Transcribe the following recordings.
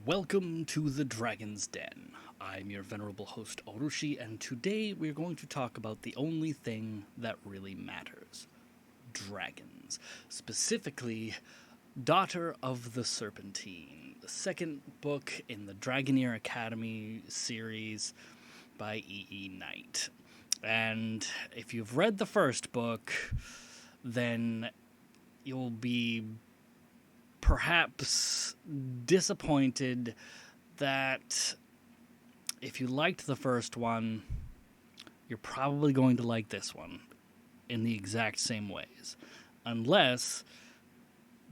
Welcome to the Dragon's Den. I'm your venerable host Orochi, and today we're going to talk about the only thing that really matters: dragons. Specifically, Daughter of the Serpentine, the second book in the Dragoneer Academy series by E. Knight. And if you've read the first book, then you'll be perhaps disappointed that if you liked the first one, you're probably going to like this one in the exact same ways. Unless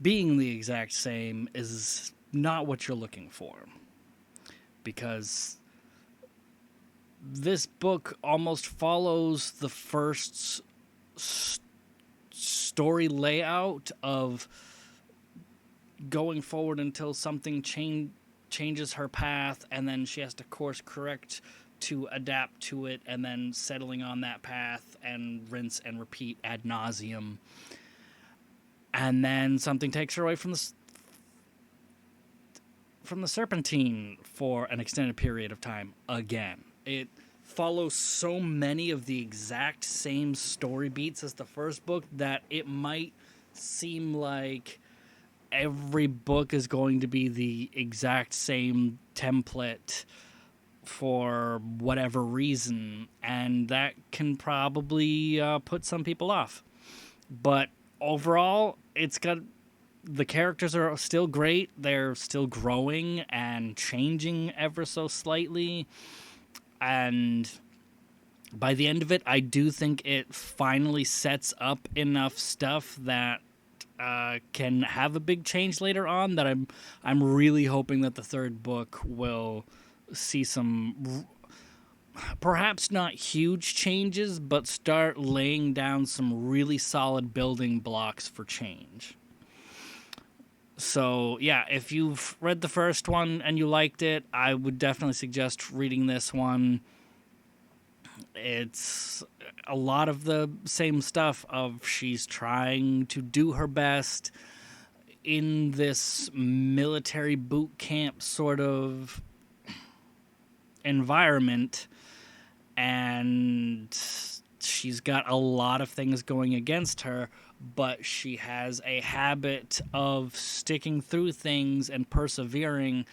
being the exact same is not what you're looking for. Because this book almost follows the first story layout of going forward until something changes her path, and then she has to course correct to adapt to it, and then settling on that path and rinse and repeat ad nauseum. And then something takes her away from the Serpentine for an extended period of time again. It follows so many of the exact same story beats as the first book that it might seem like every book is going to be the exact same template for whatever reason, and that can probably put some people off. But overall, the characters are still great. They're still growing and changing ever so slightly, and by the end of it, I do think it finally sets up enough stuff that can have a big change later on, that I'm really hoping that the third book will see some perhaps not huge changes, but start laying down some really solid building blocks for change. So yeah, if you've read the first one and you liked it, I would definitely suggest reading this one. It's a lot of the same stuff of she's trying to do her best in this military boot camp sort of environment, and she's got a lot of things going against her, but she has a habit of sticking through things and persevering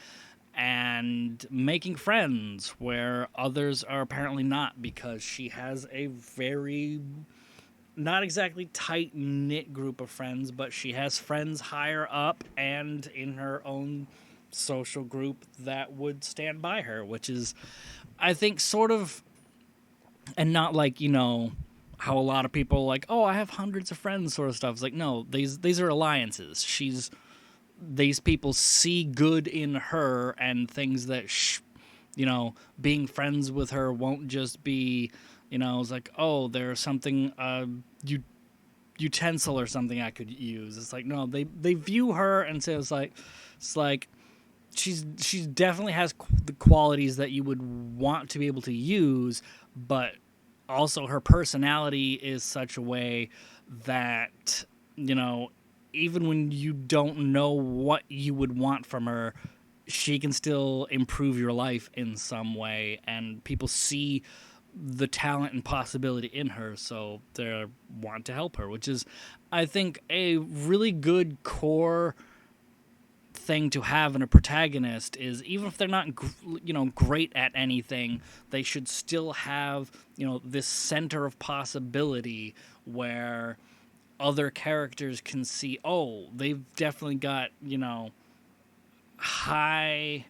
and making friends where others are apparently not, because she has a very not exactly tight-knit group of friends, but she has friends higher up and in her own social group that would stand by her, which is, I think, sort of, and not like, how a lot of people are like, oh, I have hundreds of friends sort of stuff. It's like, no, these are alliances. These people see good in her, and things that, being friends with her won't just be, it's like, oh, there's something, utensil or something I could use. It's like, no, they view her and say it's like she's definitely has the qualities that you would want to be able to use, but also her personality is such a way that, even when you don't know what you would want from her, she can still improve your life in some way, and people see the talent and possibility in her, so they want to help her, which is, I think, a really good core thing to have in a protagonist. Is even if they're not great at anything, they should still have this center of possibility where other characters can see, oh, they've definitely got high,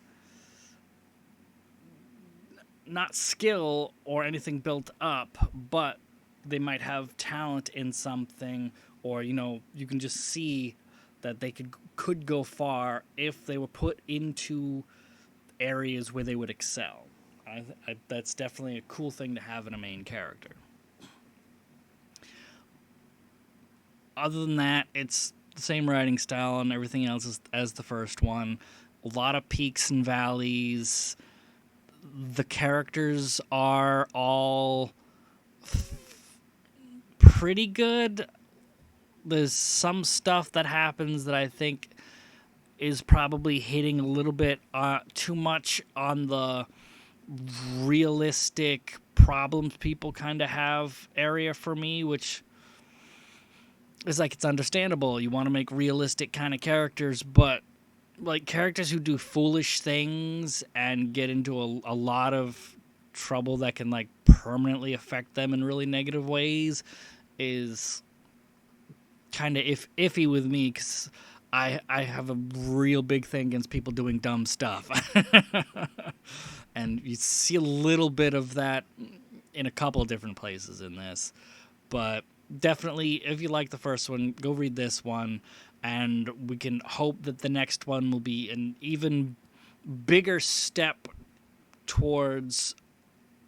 not skill or anything built up, but they might have talent in something, or you can just see that they could go far if they were put into areas where they would excel. That's definitely a cool thing to have in a main character. Other than that, it's the same writing style and everything else as the first one. A lot of peaks and valleys. The characters are all pretty good. There's some stuff that happens that I think is probably hitting a little bit too much on the realistic problems people kind of have area for me, which is like, it's understandable. You want to make realistic kind of characters, but like characters who do foolish things and get into a lot of trouble that can like permanently affect them in really negative ways is kind of iffy with me, because I have a real big thing against people doing dumb stuff. And you see a little bit of that in a couple of different places in this. But definitely, if you like the first one, go read this one, and we can hope that the next one will be an even bigger step towards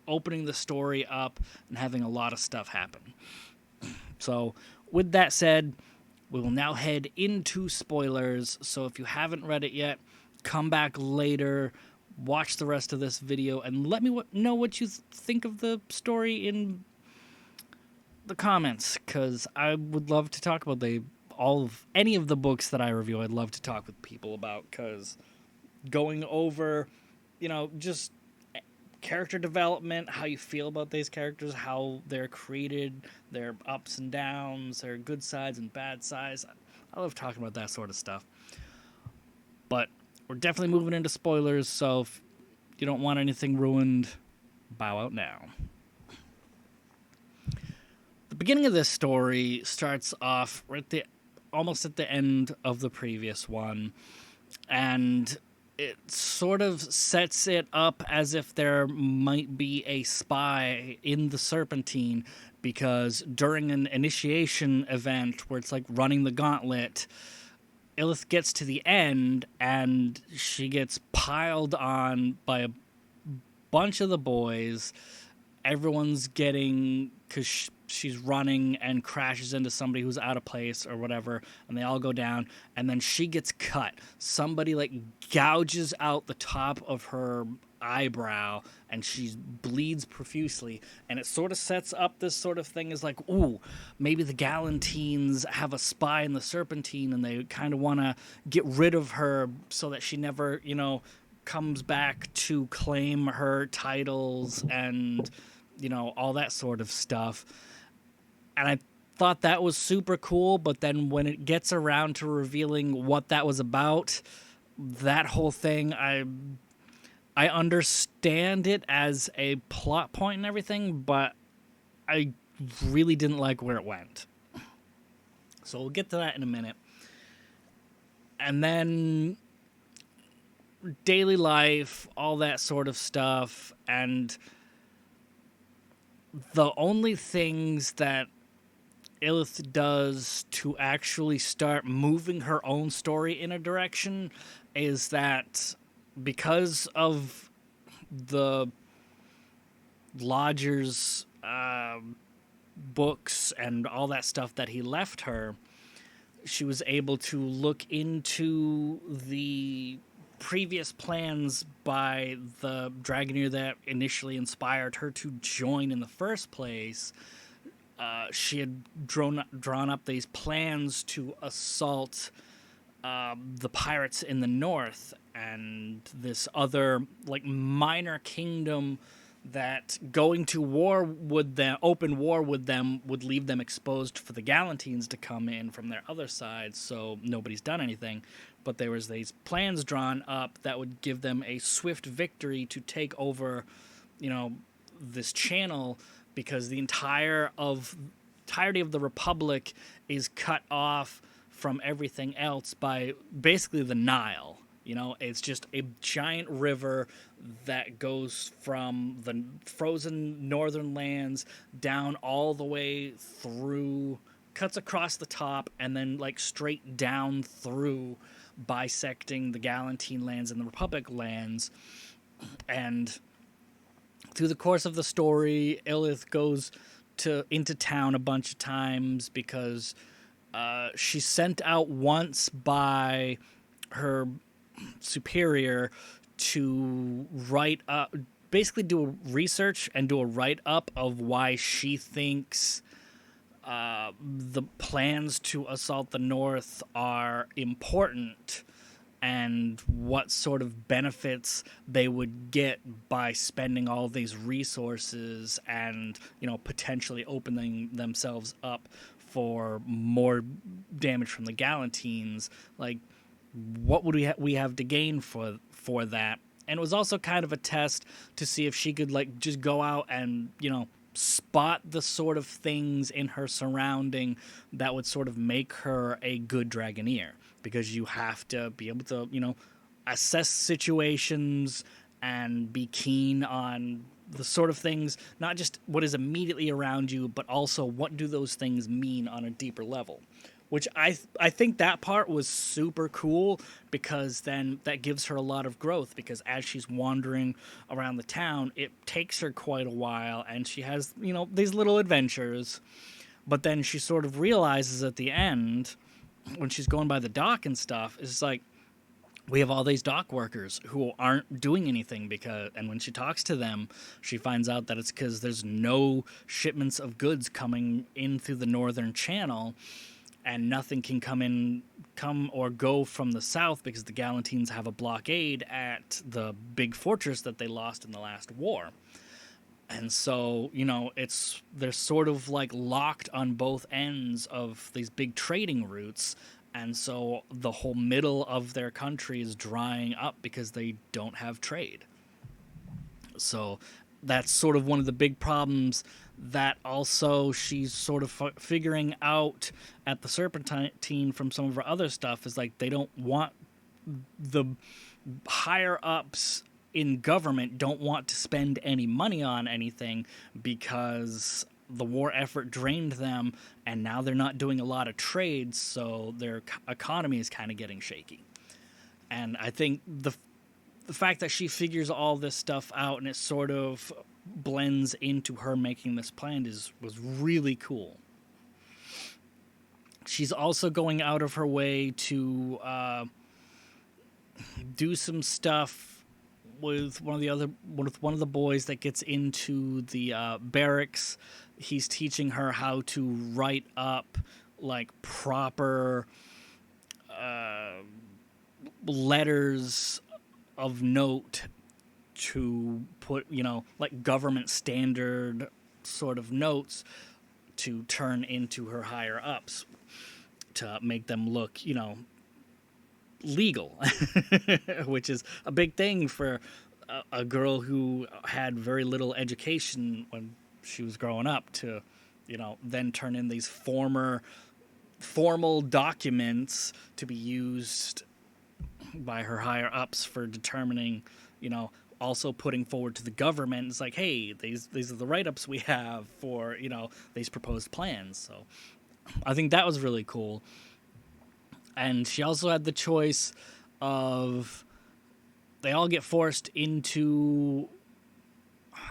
opening the story up and having a lot of stuff happen. So, with that said, we will now head into spoilers. So if you haven't read it yet, come back later, watch the rest of this video, and let me know what you think of the story in the comments, because I would love to talk about any of the books that I review. I'd love to talk with people about, because going over, just character development, how you feel about these characters, how they're created, their ups and downs, their good sides and bad sides. I love talking about that sort of stuff. But we're definitely moving into spoilers, so if you don't want anything ruined, bow out now. The beginning of this story starts off almost at the end of the previous one, and it sort of sets it up as if there might be a spy in the Serpentine, because during an initiation event where it's like running the gauntlet, Illith gets to the end and she gets piled on by a bunch of the boys. Everyone's getting, because she's running and crashes into somebody who's out of place or whatever, and they all go down, and then she gets cut. Somebody like gouges out the top of her eyebrow, and she bleeds profusely, and it sort of sets up this sort of thing as like, ooh, maybe the Galantines have a spy in the Serpentine, and they kind of want to get rid of her so that she never, comes back to claim her titles and, all that sort of stuff. And I thought that was super cool, but then when it gets around to revealing what that was about, that whole thing, I understand it as a plot point and everything, but I really didn't like where it went. So we'll get to that in a minute. And then daily life, all that sort of stuff, and the only things that Illith does to actually start moving her own story in a direction is that, because of the Lodger's books and all that stuff that he left her, she was able to look into the previous plans by the Dragoneer that initially inspired her to join in the first place. She had drawn up these plans to assault the pirates in the north, and this other like minor kingdom that going to open war with them would leave them exposed for the Galantines to come in from their other side, so nobody's done anything. But there was these plans drawn up that would give them a swift victory to take over, this channel, because the entirety of the Republic is cut off from everything else by basically the Nile. It's just a giant river that goes from the frozen northern lands down all the way through, cuts across the top, and then like straight down through, bisecting the Galantine lands and the Republic lands. And through the course of the story, Illith goes into town a bunch of times because she's sent out once by her superior to write up, basically do a research and do a write-up of why she thinks the plans to assault the North are important, and what sort of benefits they would get by spending all these resources and, potentially opening themselves up for more damage from the Galantines. Like, what would we have to gain for that? And it was also kind of a test to see if she could like just go out and, spot the sort of things in her surrounding that would sort of make her a good Dragoneer, because you have to be able to, assess situations and be keen on the sort of things, not just what is immediately around you, but also what do those things mean on a deeper level. Which I think that part was super cool, because then that gives her a lot of growth, because as she's wandering around the town, it takes her quite a while, and she has, these little adventures. But then she sort of realizes at the end, when she's going by the dock and stuff, is like, we have all these dock workers who aren't doing anything, and when she talks to them, she finds out that it's because there's no shipments of goods coming in through the northern channel, and nothing can come or go from the south, because the Galantines have a blockade at the big fortress that they lost in the last war. And so, they're sort of like locked on both ends of these big trading routes. And so the whole middle of their country is drying up because they don't have trade. So that's sort of one of the big problems that also she's sort of figuring out at the Serpentine from some of her other stuff, is like they don't want, the higher ups in government don't want to spend any money on anything, because the war effort drained them, and now they're not doing a lot of trade, so their economy is kind of getting shaky. And I think the fact that she figures all this stuff out and it sort of blends into her making this plan was really cool. She's also going out of her way to do some stuff with one of the boys that gets into the barracks. He's teaching her how to write up like proper letters of note to put, like government standard sort of notes to turn into her higher ups to make them look, legal, which is a big thing for a girl who had very little education when she was growing up to, then turn in these formal documents to be used by her higher ups for determining, also putting forward to the government. It's like, hey, these are the write-ups we have for, these proposed plans. So I think that was really cool. And she also had the choice of, they all get forced into,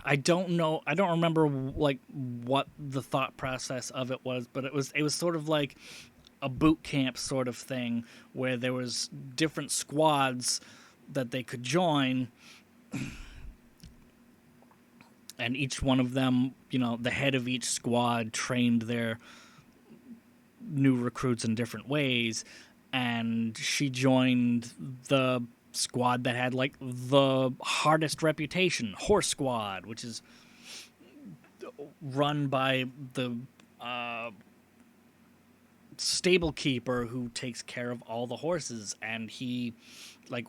I don't remember like what the thought process of it was, but it was sort of like a boot camp sort of thing, where there was different squads that they could join, and each one of them, the head of each squad trained their new recruits in different ways, and she joined the squad that had like the hardest reputation, Horse Squad, which is run by the stable keeper who takes care of all the horses, and he like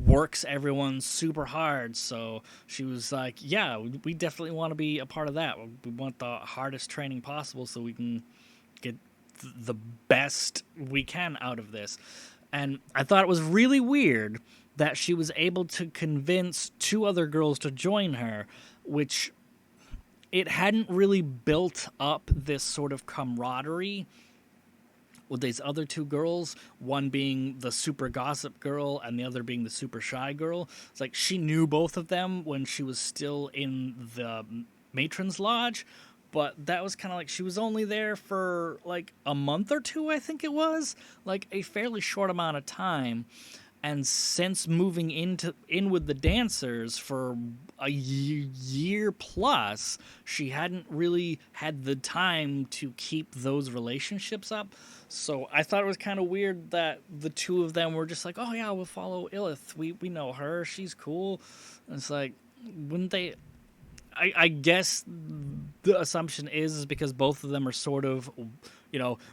works everyone super hard. So she was like, yeah, we definitely want to be a part of that. We want the hardest training possible so we can get the best we can out of this. And I thought it was really weird that she was able to convince two other girls to join her, which it hadn't really built up this sort of camaraderie with these other two girls, one being the super gossip girl and the other being the super shy girl. It's like she knew both of them when she was still in the matron's lodge, but that was kind of like she was only there for like a month or two, I think it was, like a fairly short amount of time. And since moving in with the dancers for a year plus, she hadn't really had the time to keep those relationships up. So I thought it was kind of weird that the two of them were just like, "Oh yeah, we'll follow Illith. We know her. She's cool." And it's like, wouldn't they? I guess the assumption is because both of them are sort of,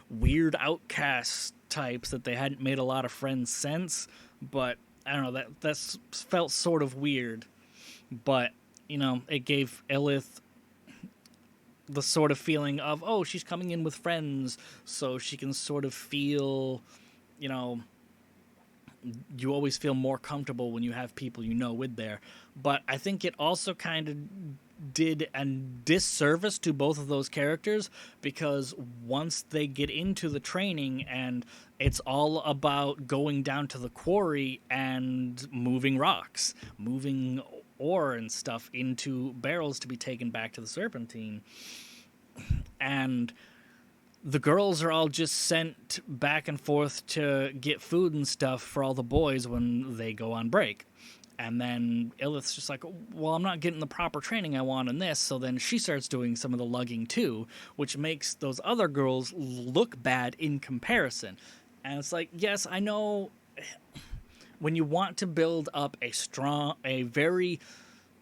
weird outcast types that they hadn't made a lot of friends since. But I don't know, that's felt sort of weird. But it gave Elith the sort of feeling of, oh, she's coming in with friends, so she can sort of feel, you know, you always feel more comfortable when you have people with there. But I think it also kind of did a disservice to both of those characters, because once they get into the training and it's all about going down to the quarry and moving rocks, moving ore and stuff into barrels to be taken back to the Serpentine, and the girls are all just sent back and forth to get food and stuff for all the boys when they go on break. And then Illith's just like, well, I'm not getting the proper training I want in this. So then she starts doing some of the lugging too, which makes those other girls look bad in comparison. And it's like, yes, I know when you want to build up a very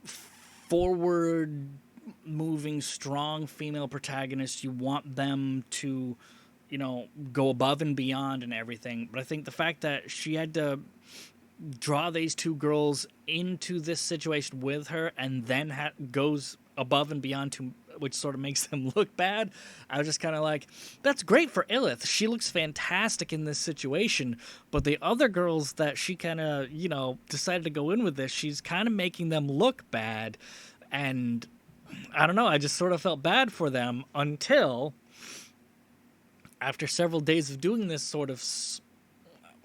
forward moving, strong female protagonist, you want them to, go above and beyond and everything. But I think the fact that she had to draw these two girls into this situation with her and then goes above and beyond, to which sort of makes them look bad, I was just kind of like, that's great for Illith. She looks fantastic in this situation. But the other girls that she kind of, decided to go in with this, she's kind of making them look bad. And I don't know, I just sort of felt bad for them until after several days of doing this sort of,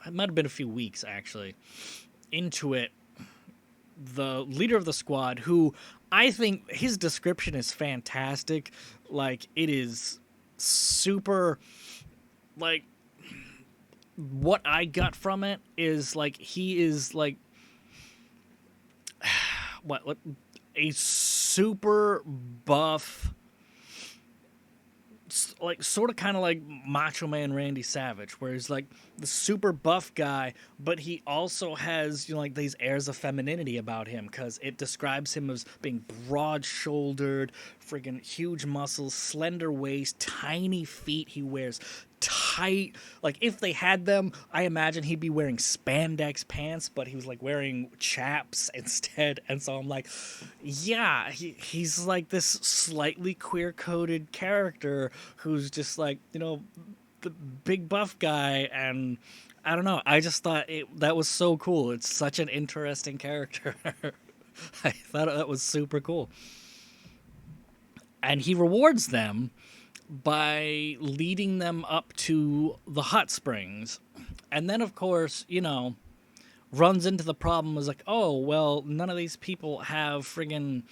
it might have been a few weeks actually, into it, the leader of the squad, who I think his description is fantastic. Like, it is super, like, what I got from it is, like, he is, like, what a super buff, like, sort of kind of like Macho Man Randy Savage, where he's like the super buff guy, but he also has, like, these airs of femininity about him, because it describes him as being broad-shouldered, friggin' huge muscles, slender waist, tiny feet. He wears tight, like, if they had them, I imagine he'd be wearing spandex pants, but he was like wearing chaps instead. And so I'm like, yeah, he's like this slightly queer-coded character who's just like, the big buff guy. And I don't know, I just thought that was so cool. It's such an interesting character. I thought that was super cool. And he rewards them by leading them up to the hot springs. And then, of course, runs into the problem, is like, oh, well, none of these people have friggin',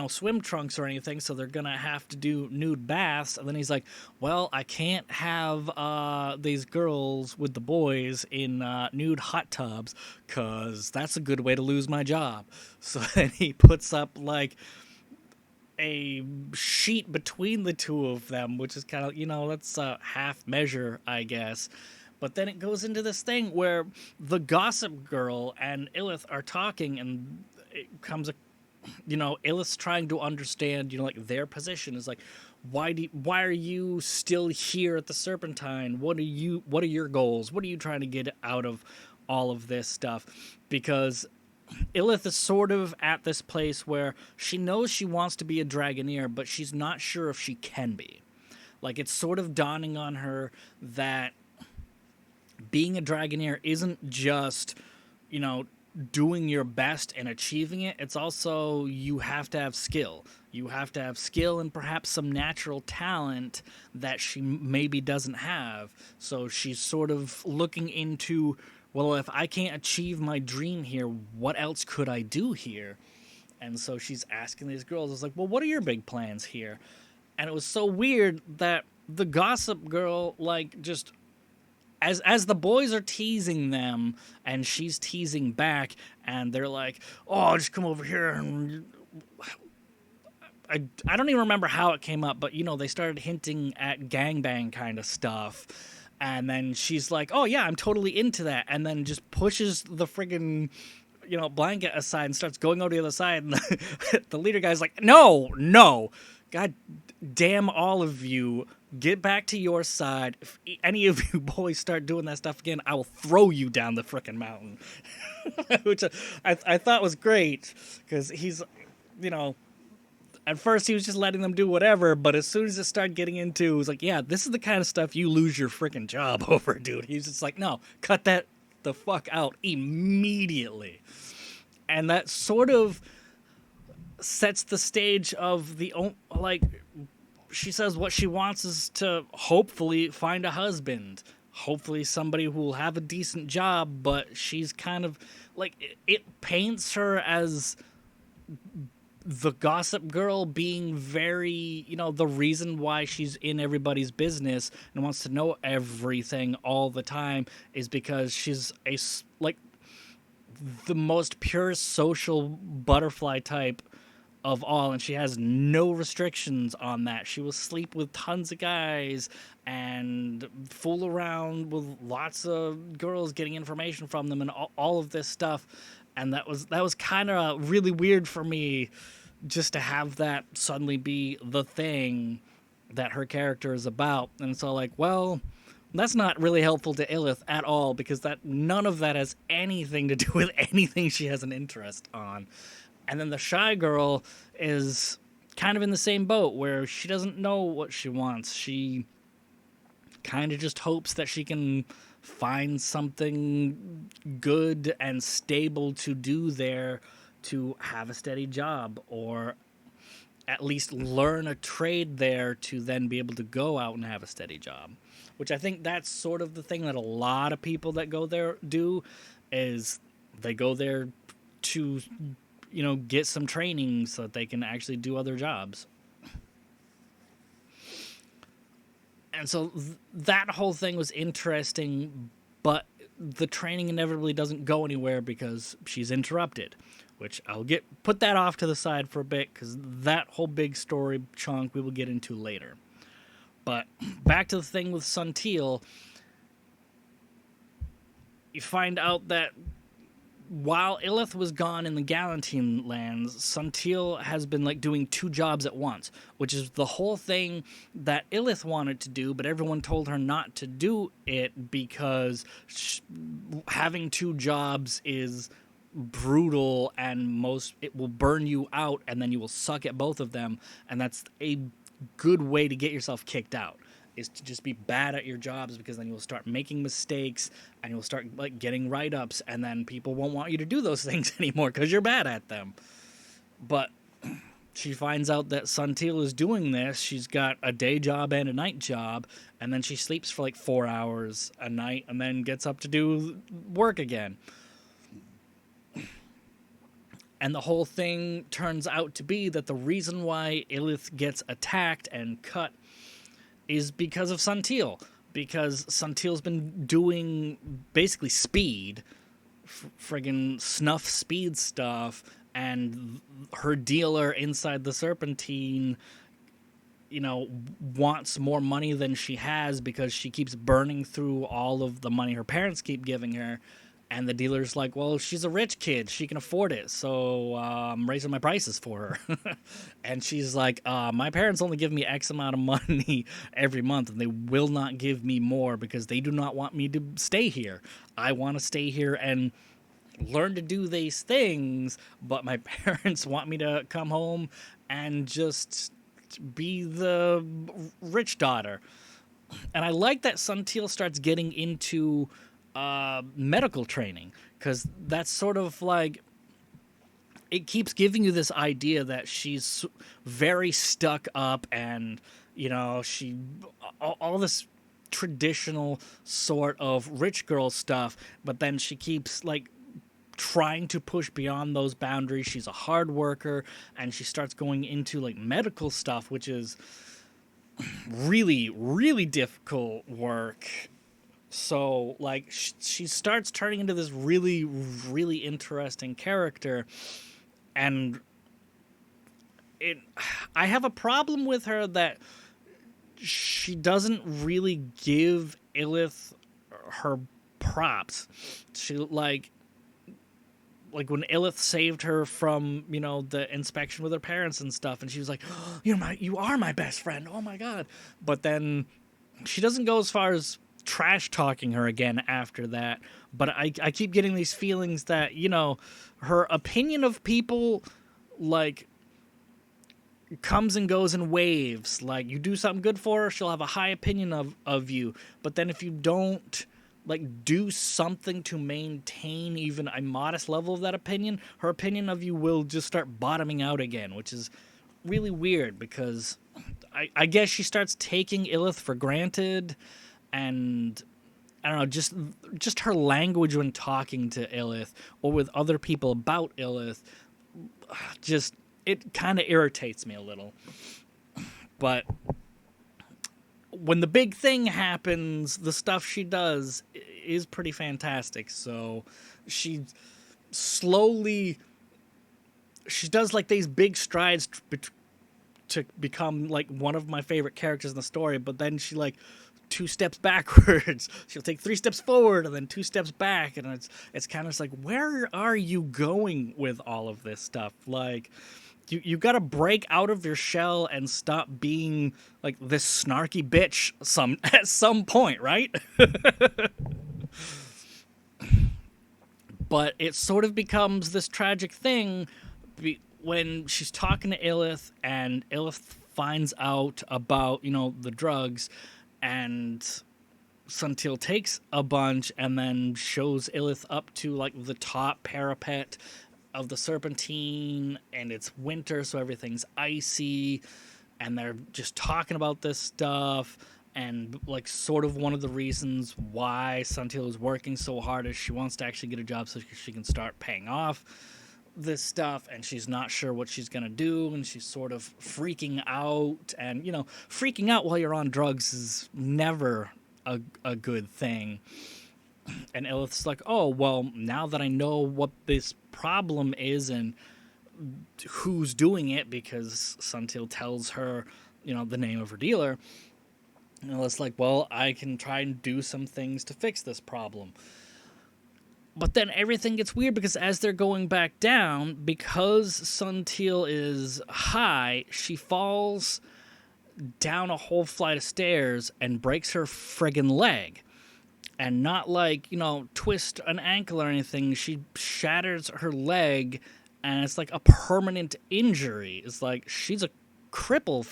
swim trunks or anything, so they're gonna have to do nude baths. And then he's like, well, I can't have these girls with the boys in nude hot tubs, because that's a good way to lose my job. So then he puts up, like, a sheet between the two of them, which is kind of, that's a half measure, I guess. But then it goes into this thing where the gossip girl and Illith are talking, and it comes, Illith's trying to understand, like, their position is like, why are you still here at the Serpentine? What are your goals? What are you trying to get out of all of this stuff? Because Illith is sort of at this place where she knows she wants to be a Dragoneer, but she's not sure if she can be. Like, it's sort of dawning on her that being a Dragoneer isn't just, doing your best and achieving it. It's also, you have to have skill. You have to have skill and perhaps some natural talent that she maybe doesn't have. So she's sort of looking into, well, if I can't achieve my dream here, what else could I do here? And so she's asking these girls, it's like, well, what are your big plans here? And it was so weird that the gossip girl, like, just as the boys are teasing them and she's teasing back, and they're like, "Oh, just come over here." And I don't even remember how it came up, but they started hinting at gangbang kind of stuff. And then she's like, "Oh yeah, I'm totally into that." And then just pushes the friggin' blanket aside and starts going over to the other side. And the leader guy's like, "No, no, God damn all of you, get back to your side. If any of you boys start doing that stuff again, I will throw you down the frickin' mountain." Which I thought was great, because he's, at first he was just letting them do whatever, but as soon as it started getting into, it was like, yeah, this is the kind of stuff you lose your freaking job over, dude. He's just like, no, cut that the fuck out immediately. And that sort of sets the stage of she says what she wants is to hopefully find a husband. Hopefully somebody who will have a decent job, but she's kind of it paints her as the gossip girl, being very, the reason why she's in everybody's business and wants to know everything all the time is because she's the most pure social butterfly type of all, and she has no restrictions on that. She will sleep with tons of guys and fool around with lots of girls, getting information from them and all of this stuff. And that was kind of really weird for me, just to have that suddenly be the thing that her character is about. And so well, that's not really helpful to Illith at all, because none of that has anything to do with anything she has an interest on. And then the shy girl is kind of in the same boat, where she doesn't know what she wants. She kind of just hopes that she can find something good and stable to do there, to have a steady job, or at least learn a trade there to then be able to go out and have a steady job. Which I think that's sort of the thing that a lot of people that go there do, is they go there to, get some training so that they can actually do other jobs. And so that whole thing was interesting, but the training inevitably doesn't go anywhere because she's interrupted, which I'll put that off to the side for a bit, because that whole big story chunk we will get into later. But back to the thing with Sunteal, you find out that while Illith was gone in the Galantine lands, Sunteal has been doing two jobs at once, which is the whole thing that Illith wanted to do, but everyone told her not to do it because having two jobs is brutal and it will burn you out, and then you will suck at both of them, and that's a good way to get yourself kicked out, is to just be bad at your jobs, because then you'll start making mistakes and you'll start getting write-ups, and then people won't want you to do those things anymore because you're bad at them. But she finds out that Sunteal is doing this. She's got a day job and a night job, and then she sleeps for 4 hours a night and then gets up to do work again. And the whole thing turns out to be that the reason why Illith gets attacked and cut is because of Sunteal. Because Sunteal's been doing basically speed, friggin' snuff speed stuff, and her dealer inside the Serpentine, wants more money than she has, because she keeps burning through all of the money her parents keep giving her. And the dealer's like, well, she's a rich kid. She can afford it. So I'm raising my prices for her. And she's like, my parents only give me X amount of money every month, and they will not give me more because they do not want me to stay here. I want to stay here and learn to do these things, but my parents want me to come home and just be the rich daughter. And I like that Sunteal starts getting into medical training, because that's sort of it keeps giving you this idea that she's very stuck up, and she all this traditional sort of rich girl stuff, but then she keeps trying to push beyond those boundaries. She's a hard worker, and she starts going into medical stuff, which is really, really difficult work. So like she starts turning into this really really interesting character, and it I have a problem with her that she doesn't really give Illith her props. She like when Illith saved her from, the inspection with her parents and stuff, and she was like, oh, you are my best friend. Oh my god. But then she doesn't go as far as trash talking her again after that. But I keep getting these feelings that, her opinion of people, like, comes and goes in waves. Like, you do something good for her, she'll have a high opinion of you. But then if you don't, like, do something to maintain even a modest level of that opinion, her opinion of you will just start bottoming out again, which is really weird because I guess she starts taking Illith for granted, and I don't know, just her language when talking to Illith or with other people about Illith, just it kind of irritates me a little. But when the big thing happens, the stuff she does is pretty fantastic. So she slowly she does like these big strides to become like one of my favorite characters in the story, but then she like two steps backwards. She'll take 3 steps forward and then 2 steps back, and it's kind of just like, where are you going with all of this stuff? Like, you got to break out of your shell and stop being like this snarky bitch at some point, right? But it sort of becomes this tragic thing when she's talking to Illith, and Illith finds out about, the drugs, and Suntil takes a bunch and then shows Illith up to like the top parapet of the Serpentine, and it's winter, so everything's icy, and they're just talking about this stuff. And like sort of one of the reasons why Suntil is working so hard is she wants to actually get a job so she can start paying off this stuff, and she's not sure what she's gonna do, and she's sort of freaking out. And freaking out while you're on drugs is never a good thing. And Illith's like, oh well, now that I know what this problem is and who's doing it, because Suntil tells her the name of her dealer, and Illith's like, well, I can try and do some things to fix this problem. But then everything gets weird because as they're going back down, because Suntil is high, she falls down a whole flight of stairs and breaks her friggin' leg. And not like, twist an ankle or anything. She shatters her leg, and it's like a permanent injury. It's like she's a cripple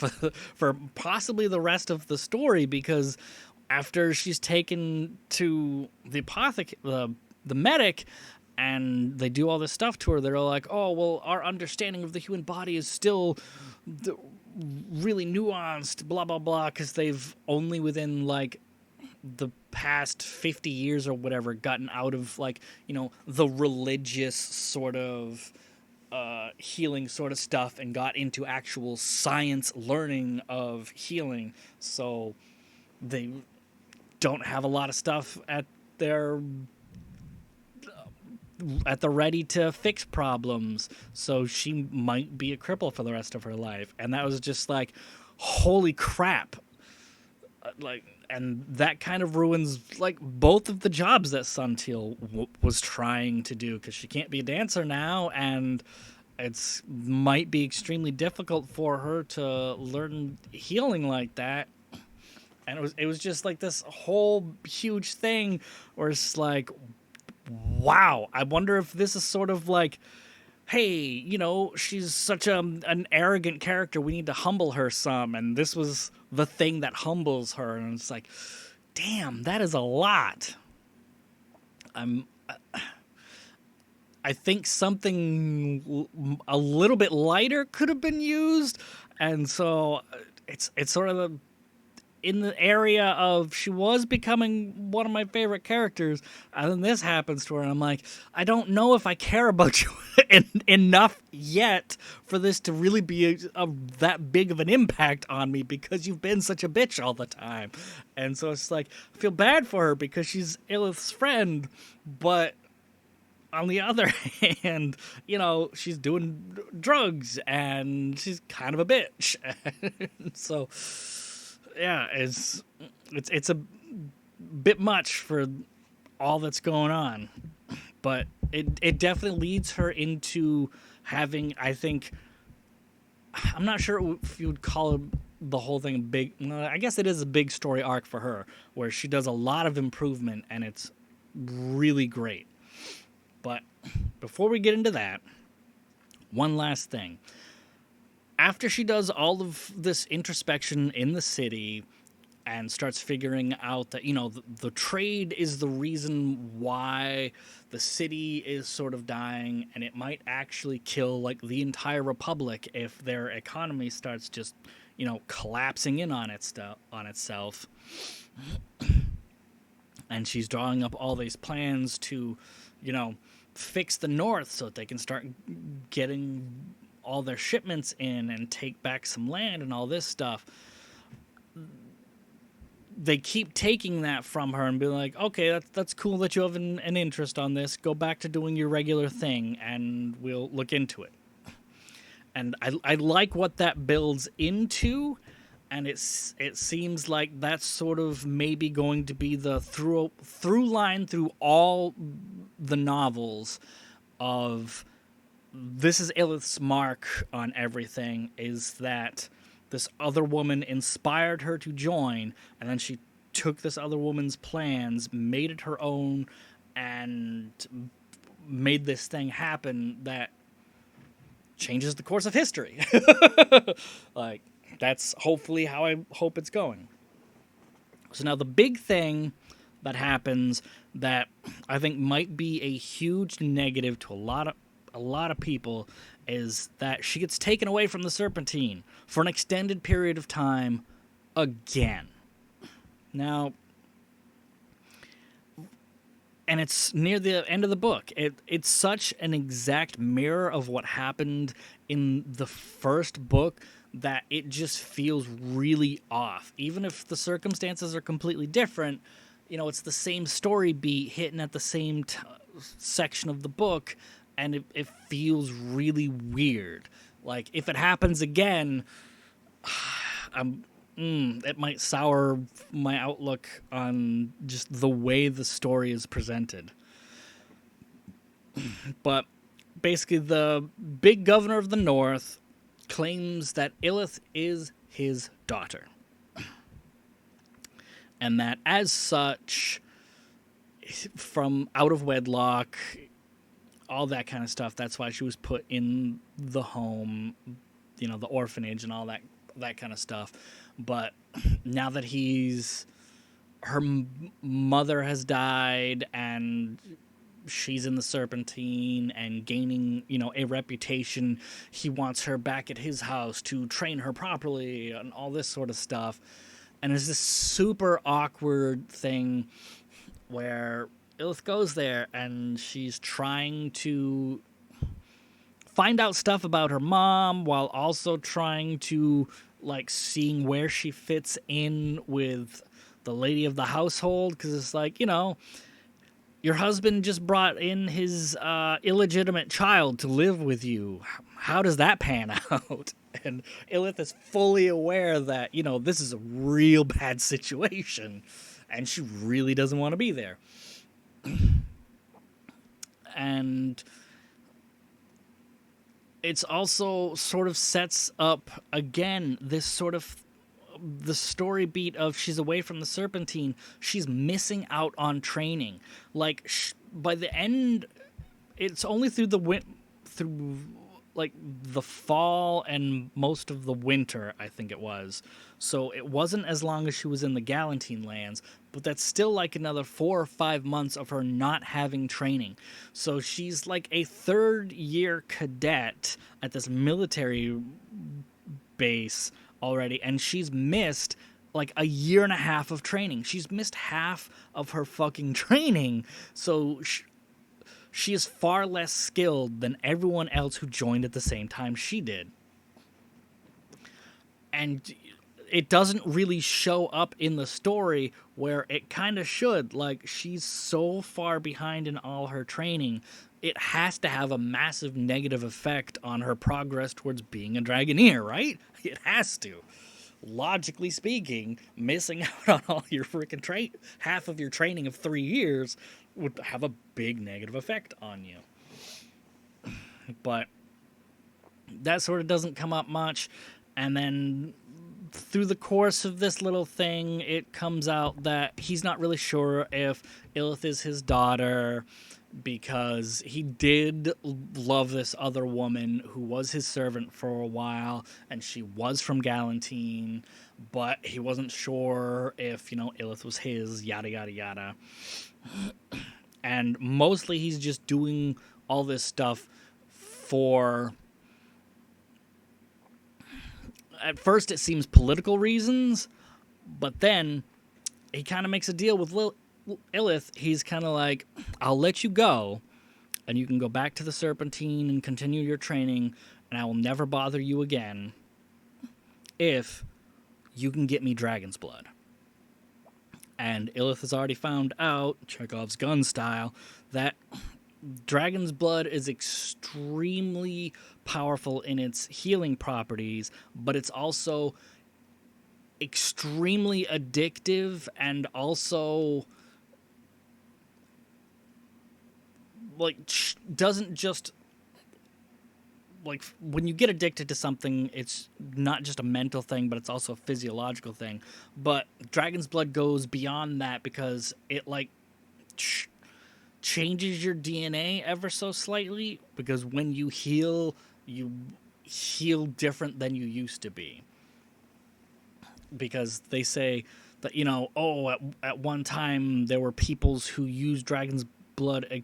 for possibly the rest of the story, because after she's taken to the the medic, and they do all this stuff to her, they're like, oh, well, our understanding of the human body is still really nuanced, blah, blah, blah, because they've only within, like, the past 50 years or whatever gotten out of, like, the religious sort of healing sort of stuff and got into actual science learning of healing. So they don't have a lot of stuff at the ready to fix problems, so she might be a cripple for the rest of her life. And that was just like, holy crap. And that kind of ruins like both of the jobs that Suntil was trying to do, because she can't be a dancer now, and it's might be extremely difficult for her to learn healing like that. And it was just like this whole huge thing where it's like, wow, I wonder if this is sort of like, hey, she's such an arrogant character, we need to humble her some, and this was the thing that humbles her. And it's like, damn, that is a lot. I think something a little bit lighter could have been used, and so it's sort of in the area of she was becoming one of my favorite characters, and then this happens to her, and I'm like, I don't know if I care about you enough yet for this to really be that big of an impact on me, because you've been such a bitch all the time. And so it's like, I feel bad for her because she's Illith's friend, but on the other hand, she's doing drugs and she's kind of a bitch. So yeah, it's a bit much for all that's going on, but it definitely leads her into having, I think, I'm not sure if you would call the whole thing big. I guess it is a big story arc for her, where she does a lot of improvement, and it's really great. But before we get into that, one last thing. After she does all of this introspection in the city and starts figuring out that, the trade is the reason why the city is sort of dying, and it might actually kill, like, the entire republic if their economy starts just, collapsing in on itself. And she's drawing up all these plans to, fix the North so that they can start getting all their shipments in and take back some land and all this stuff. They keep taking that from her and be like, okay, that's cool that you have an interest on this. Go back to doing your regular thing, and we'll look into it. And I like what that builds into, and it seems like that's sort of maybe going to be the through line through all the novels of this is Illith's mark on everything, is that this other woman inspired her to join, and then she took this other woman's plans, made it her own, and made this thing happen that changes the course of history. Like, that's hopefully how I hope it's going. So now the big thing that happens that I think might be a huge negative to a lot of people is that she gets taken away from the Serpentine for an extended period of time again. Now, and it's near the end of the book. It's such an exact mirror of what happened in the first book that it just feels really off. Even if the circumstances are completely different, it's the same story beat hitting at the same section of the book, and it feels really weird. Like, if it happens again, it might sour my outlook on just the way the story is presented. But basically, the big governor of the North claims that Illith is his daughter. And that as such, from out of wedlock, all that kind of stuff, that's why she was put in the home, the orphanage and all that kind of stuff. But now that her mother has died and she's in the Serpentine and gaining, a reputation, he wants her back at his house to train her properly and all this sort of stuff. And it's this super awkward thing where Illith goes there and she's trying to find out stuff about her mom while also trying to, like, seeing where she fits in with the lady of the household. Because it's like, your husband just brought in his illegitimate child to live with you. How does that pan out? And Illith is fully aware that, this is a real bad situation, and she really doesn't want to be there. And it's also sort of sets up, again, this sort of the story beat of she's away from the Serpentine. She's missing out on training. Like, by the end, it's only through the fall and most of the winter, I think it was. So it wasn't as long as she was in the Galantine lands, but that's still like another 4 or 5 months of her not having training. So she's like a third-year cadet at this military base already, and she's missed like a year and a half of training. She's missed half of her fucking training. So she is far less skilled than everyone else who joined at the same time she did. And it doesn't really show up in the story where it kind of should. Like, she's so far behind in all her training, it has to have a massive negative effect on her progress towards being a Dragoneer, right? It has to. Logically speaking, missing out on all your freaking half of your training of 3 years would have a big negative effect on you. But that sort of doesn't come up much. And then through the course of this little thing, it comes out that he's not really sure if Illith is his daughter, because he did love this other woman who was his servant for a while, and she was from Galantine, but he wasn't sure if, Illith was his, yada, yada, yada. And mostly he's just doing all this stuff for... At first it seems political reasons, but then he kind of makes a deal with Illith. He's kind of like, I'll let you go, and you can go back to the Serpentine and continue your training, and I will never bother you again if you can get me dragon's blood. And Illith has already found out, Chekhov's gun style, that dragon's blood is extremely powerful in its healing properties, but it's also extremely addictive, and also doesn't just, when you get addicted to something, it's not just a mental thing, but it's also a physiological thing. But dragon's blood goes beyond that, because it changes your DNA ever so slightly, because when you heal different than you used to be. Because they say that, at one time there were peoples who used dragon's blood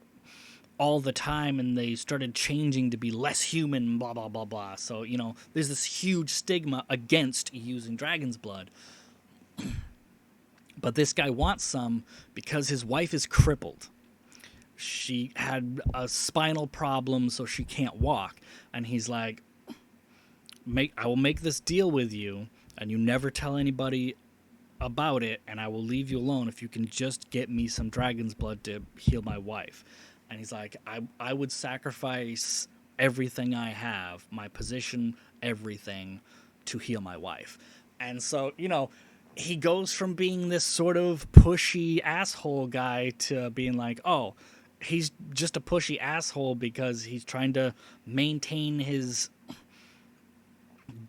all the time, and they started changing to be less human, blah, blah, blah, blah. So, there's this huge stigma against using dragon's blood. But this guy wants some because his wife is crippled. She had a spinal problem, so she can't walk. And he's like, I will make this deal with you, and you never tell anybody about it, and I will leave you alone if you can just get me some dragon's blood to heal my wife. And he's like, I would sacrifice everything I have, my position, everything, to heal my wife. And so, he goes from being this sort of pushy asshole guy to being like, oh, he's just a pushy asshole because he's trying to maintain his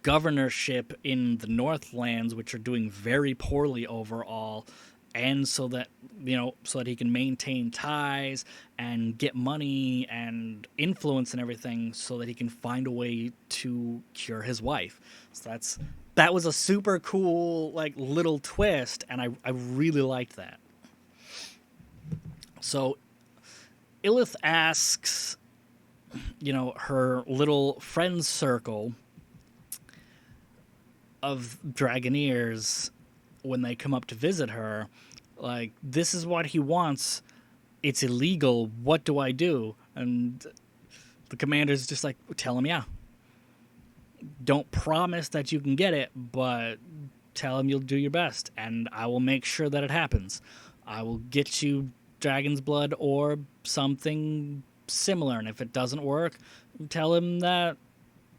governorship in the Northlands, which are doing very poorly overall, and so that he can maintain ties and get money and influence and everything, so that he can find a way to cure his wife. So that was a super cool little twist, and I really liked that. So Illith asks, her little friend circle of Dragoneers, when they come up to visit her, this is what he wants. It's illegal. What do I do? And the commander's just like, tell him, yeah. Don't promise that you can get it, but tell him you'll do your best, and I will make sure that it happens. I will get you dragon's blood or something similar, and if it doesn't work, tell him that,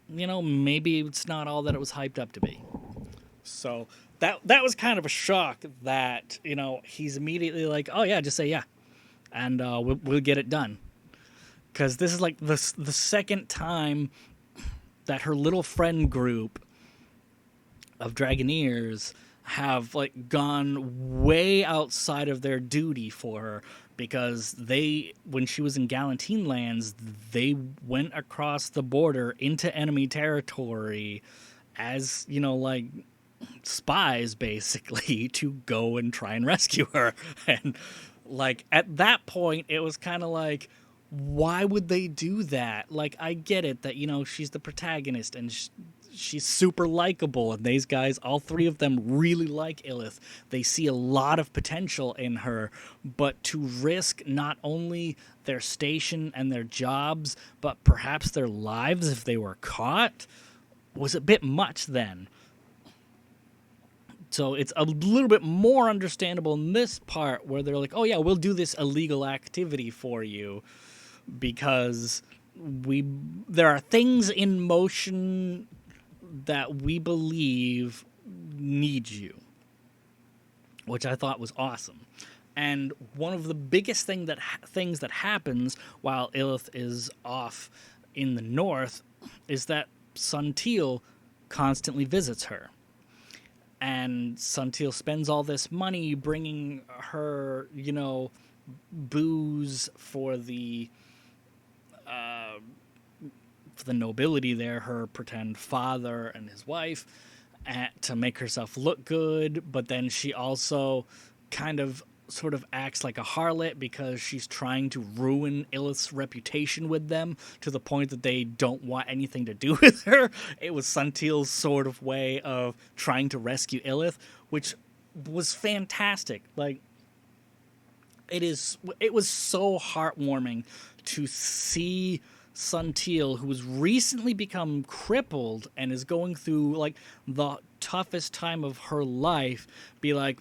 maybe it's not all that it was hyped up to be. So that was kind of a shock that, he's immediately like, oh yeah, just say yeah, and we'll get it done. Because this is the second time that her little friend group of Dragoneers have gone way outside of their duty for her, because when she was in Galantine lands, they went across the border into enemy territory as, spies, basically, to go and try and rescue her. And at that point, it was kind of like, why would they do that? I get it that, she's the protagonist and she's super likable, and these guys, all three of them, really like Illith. They see a lot of potential in her, but to risk not only their station and their jobs, but perhaps their lives if they were caught, was a bit much then. So it's a little bit more understandable in this part where they're like, oh yeah, we'll do this illegal activity for you because there are things in motion that we believe need you, which I thought was awesome. And one of the biggest things that happens while Illith is off in the north is that Suntil constantly visits her. And Suntil spends all this money bringing her, booze for the nobility there, her pretend father and his wife, to make herself look good. But then she also kind of sort of acts like a harlot because she's trying to ruin Illith's reputation with them to the point that they don't want anything to do with her. It was Suntil's sort of way of trying to rescue Illith, which was fantastic. Like, it was so heartwarming to see Suntil, who has recently become crippled and is going through like the toughest time of her life, be like,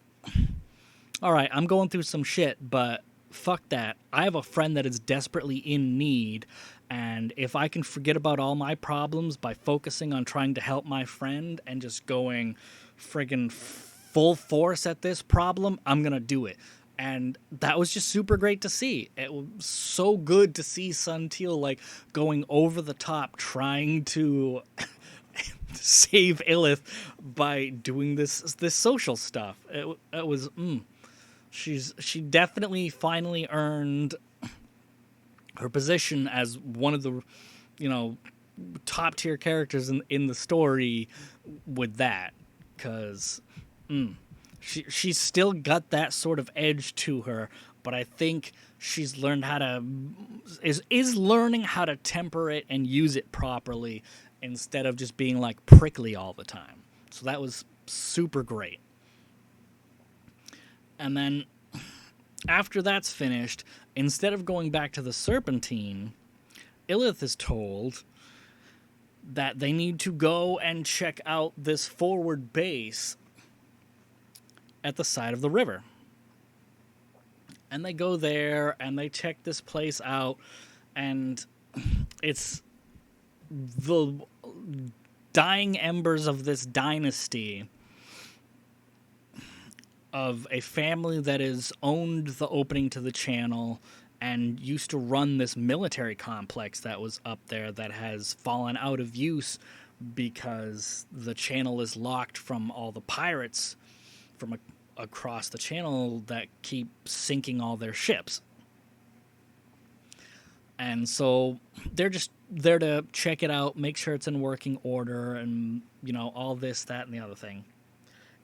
all right, I'm going through some shit, but fuck that. I have a friend that is desperately in need, and if I can forget about all my problems by focusing on trying to help my friend and just going friggin' full force at this problem, I'm going to do it. And that was just super great to see. It was so good to see Suntil like going over the top trying to save Illith by doing this social stuff. It was she definitely finally earned her position as one of the, top tier characters in the story with that, because she's still got that sort of edge to her, but I think she's learned how to is learning how to temper it and use it properly instead of just being like prickly all the time. So that was super great. And then after that's finished, instead of going back to the Serpentine, Illith is told that they need to go and check out this forward base at the side of the river. And they go there and they check this place out, and it's the dying embers of this dynasty of a family that has owned the opening to the channel and used to run this military complex that was up there that has fallen out of use because the channel is locked from all the pirates from across the channel that keep sinking all their ships. And so they're just there to check it out, make sure it's in working order, and, all this, that, and the other thing.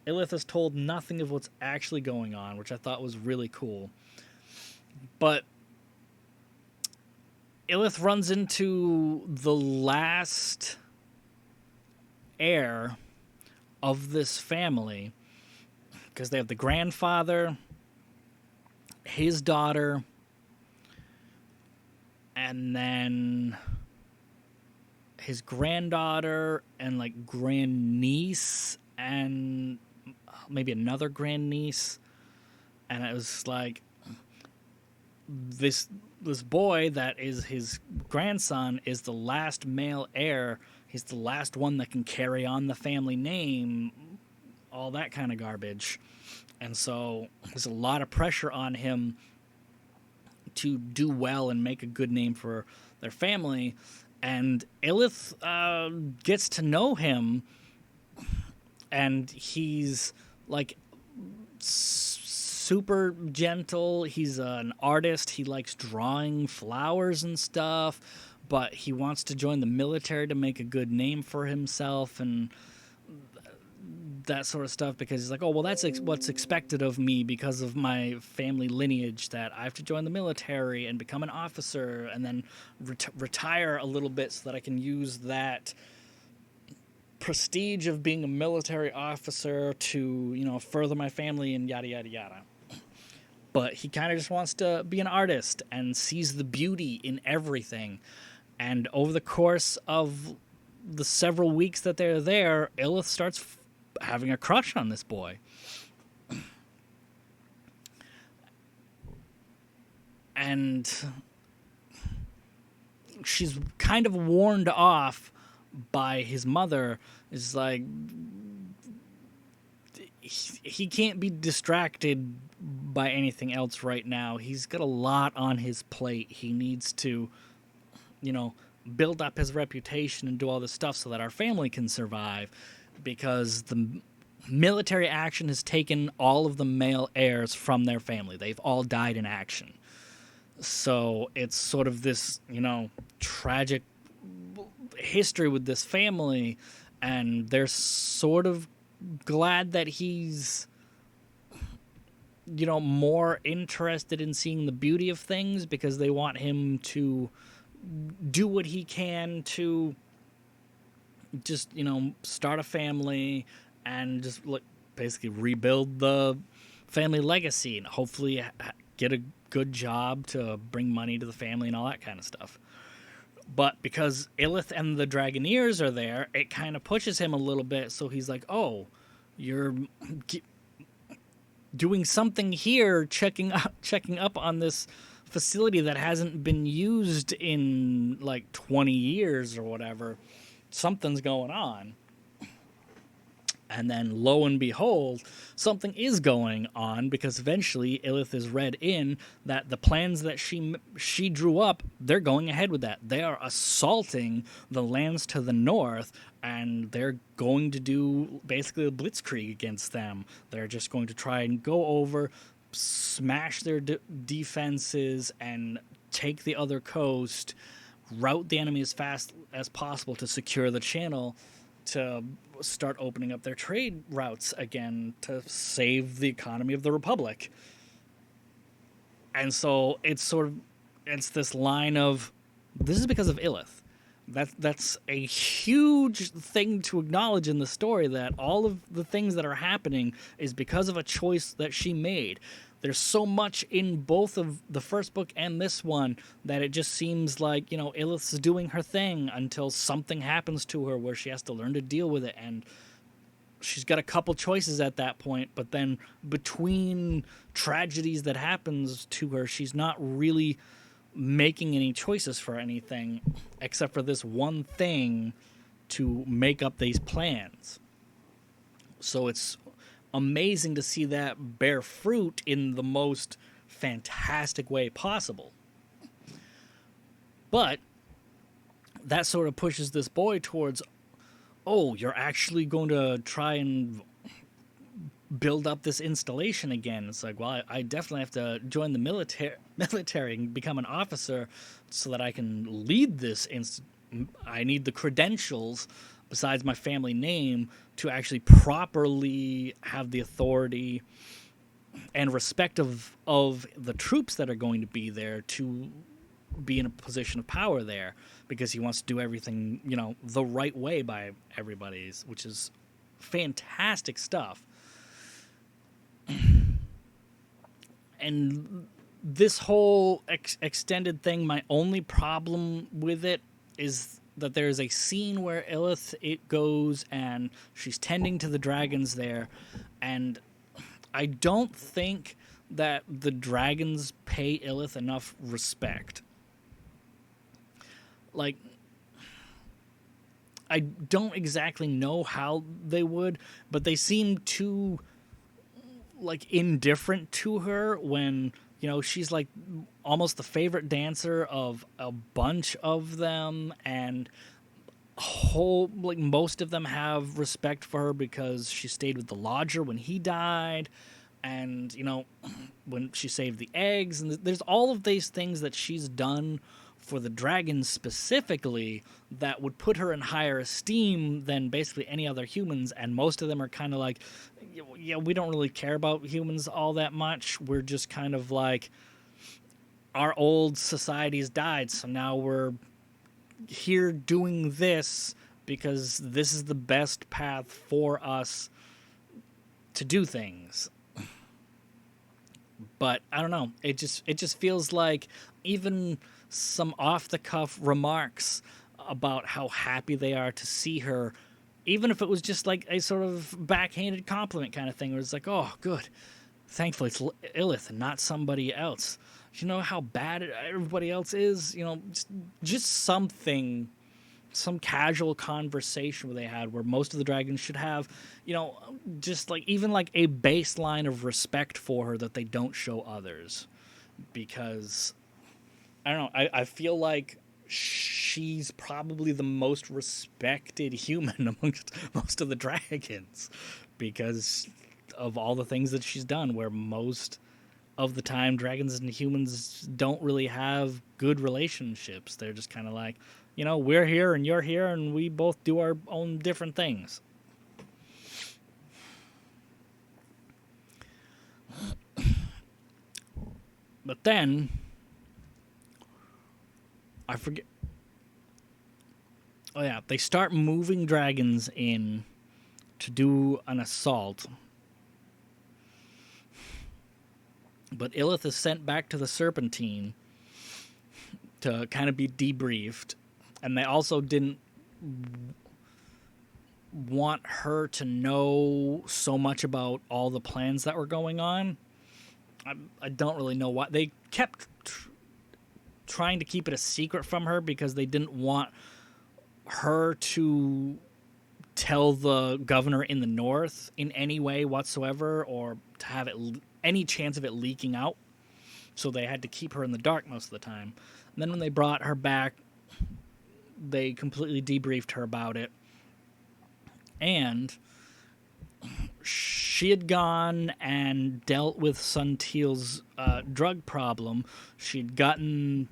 Illith is told nothing of what's actually going on, which I thought was really cool. But Illith runs into the last heir of this family, because they have the grandfather, his daughter, and then his granddaughter and like grandniece and maybe another grandniece. And it was like this boy that is his grandson is the last male heir. He's the last one that can carry on the family name, all that kind of garbage. And so there's a lot of pressure on him to do well and make a good name for their family. And Illith gets to know him, and he's like super gentle. He's an artist. He likes drawing flowers and stuff, but he wants to join the military to make a good name for himself and that sort of stuff, because he's like, oh, well, that's what's expected of me because of my family lineage, that I have to join the military and become an officer and then retire a little bit so that I can use that prestige of being a military officer to, further my family and yada, yada, yada. But he kind of just wants to be an artist and sees the beauty in everything. And over the course of the several weeks that they're there, Illith starts having a crush on this boy. And she's kind of warned off by his mother. Is like, he can't be distracted by anything else right now. He's got a lot on his plate. He needs to, build up his reputation and do all this stuff so that our family can survive, because the military action has taken all of the male heirs from their family. They've all died in action. So it's sort of this, tragic history with this family, and they're sort of glad that he's, more interested in seeing the beauty of things, because they want him to do what he can to just, start a family and just basically rebuild the family legacy and hopefully get a good job to bring money to the family and all that kind of stuff. But because Illith and the Dragoneers are there, it kind of pushes him a little bit. So he's like, oh, you're doing something here, checking up on this facility that hasn't been used in like 20 years or whatever. Something's going on. And then, lo and behold, something is going on, because eventually Illith is read in that the plans that she drew up, they're going ahead with that. They are assaulting the lands to the north, and they're going to do basically a blitzkrieg against them. They're just going to try and go over, smash their defenses, and take the other coast, rout the enemy as fast as possible to secure the channel, to start opening up their trade routes again to save the economy of the Republic. And so it's this line of, this is because of Illith. That's a huge thing to acknowledge in the story, that all of the things that are happening is because of a choice that she made. There's so much in both of the first book and this one that it just seems like, Illith's doing her thing until something happens to her where she has to learn to deal with it. And she's got a couple choices at that point, but then between tragedies that happens to her, she's not really making any choices for anything except for this one thing to make up these plans. So it's amazing to see that bear fruit in the most fantastic way possible. But that sort of pushes this boy towards, oh, you're actually going to try and build up this installation again. It's like, well, I definitely have to join the military and become an officer so that I can lead this. I need the credentials besides my family name to actually properly have the authority and respect of the troops that are going to be there to be in a position of power there, because he wants to do everything, the right way by everybody's, which is fantastic stuff. And this whole extended thing, my only problem with it is that there's a scene where it goes and she's tending to the dragons there, and I don't think that the dragons pay Illith enough respect. Like, I don't exactly know how they would, but they seem too, indifferent to her when, she's, almost the favorite dancer of a bunch of them, and most of them have respect for her because she stayed with the lodger when he died, and, when she saved the eggs, and there's all of these things that she's done for the dragons specifically that would put her in higher esteem than basically any other humans, and most of them are kind of like, yeah, we don't really care about humans all that much. We're just kind of like, our old society's died, so now we're here doing this because this is the best path for us to do things. But I don't know. It just feels like even some off the cuff remarks about how happy they are to see her, even if it was just like a sort of backhanded compliment kind of thing, where it's like, oh, good. Thankfully, it's Illith and not somebody else. You know how bad everybody else is? You know, just something, some casual conversation they had where most of the dragons should have, you know, just like even like a baseline of respect for her that they don't show others. Because, I don't know, I feel like she's probably the most respected human amongst most of the dragons because of all the things that she's done, where most of the time dragons and humans don't really have good relationships. They're just kind of like, you know, we're here and you're here and we both do our own different things. But then I forget. Oh yeah, they start moving dragons in to do an assault. But Illith is sent back to the Serpentine to kind of be debriefed. And they also didn't want her to know so much about all the plans that were going on. I don't really know why. They kept trying to keep it a secret from her because they didn't want her to tell the governor in the north in any way whatsoever, or to have it any chance of it leaking out. So they had to keep her in the dark most of the time. And then when they brought her back, they completely debriefed her about it. And she had gone and dealt with Sunteal's drug problem. She'd gotten...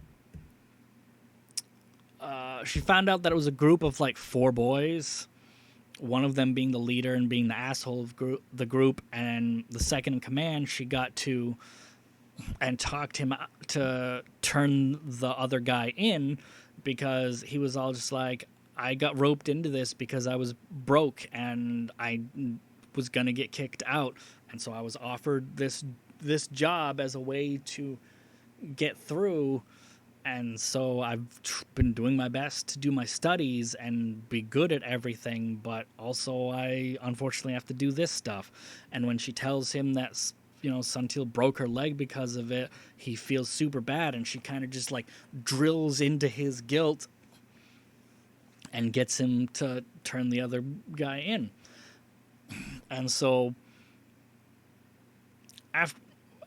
she found out that it was a group of like 4 boys, one of them being the leader and being the asshole of the group, and the second in command she got to and talked him to turn the other guy in, because he was all just like, I got roped into this because I was broke and I was going to get kicked out, and so I was offered this job as a way to get through. And so I've been doing my best to do my studies and be good at everything, but also I unfortunately have to do this stuff. And when she tells him that, you know, Sunteal broke her leg because of it, he feels super bad, and she kind of just like drills into his guilt and gets him to turn the other guy in. And so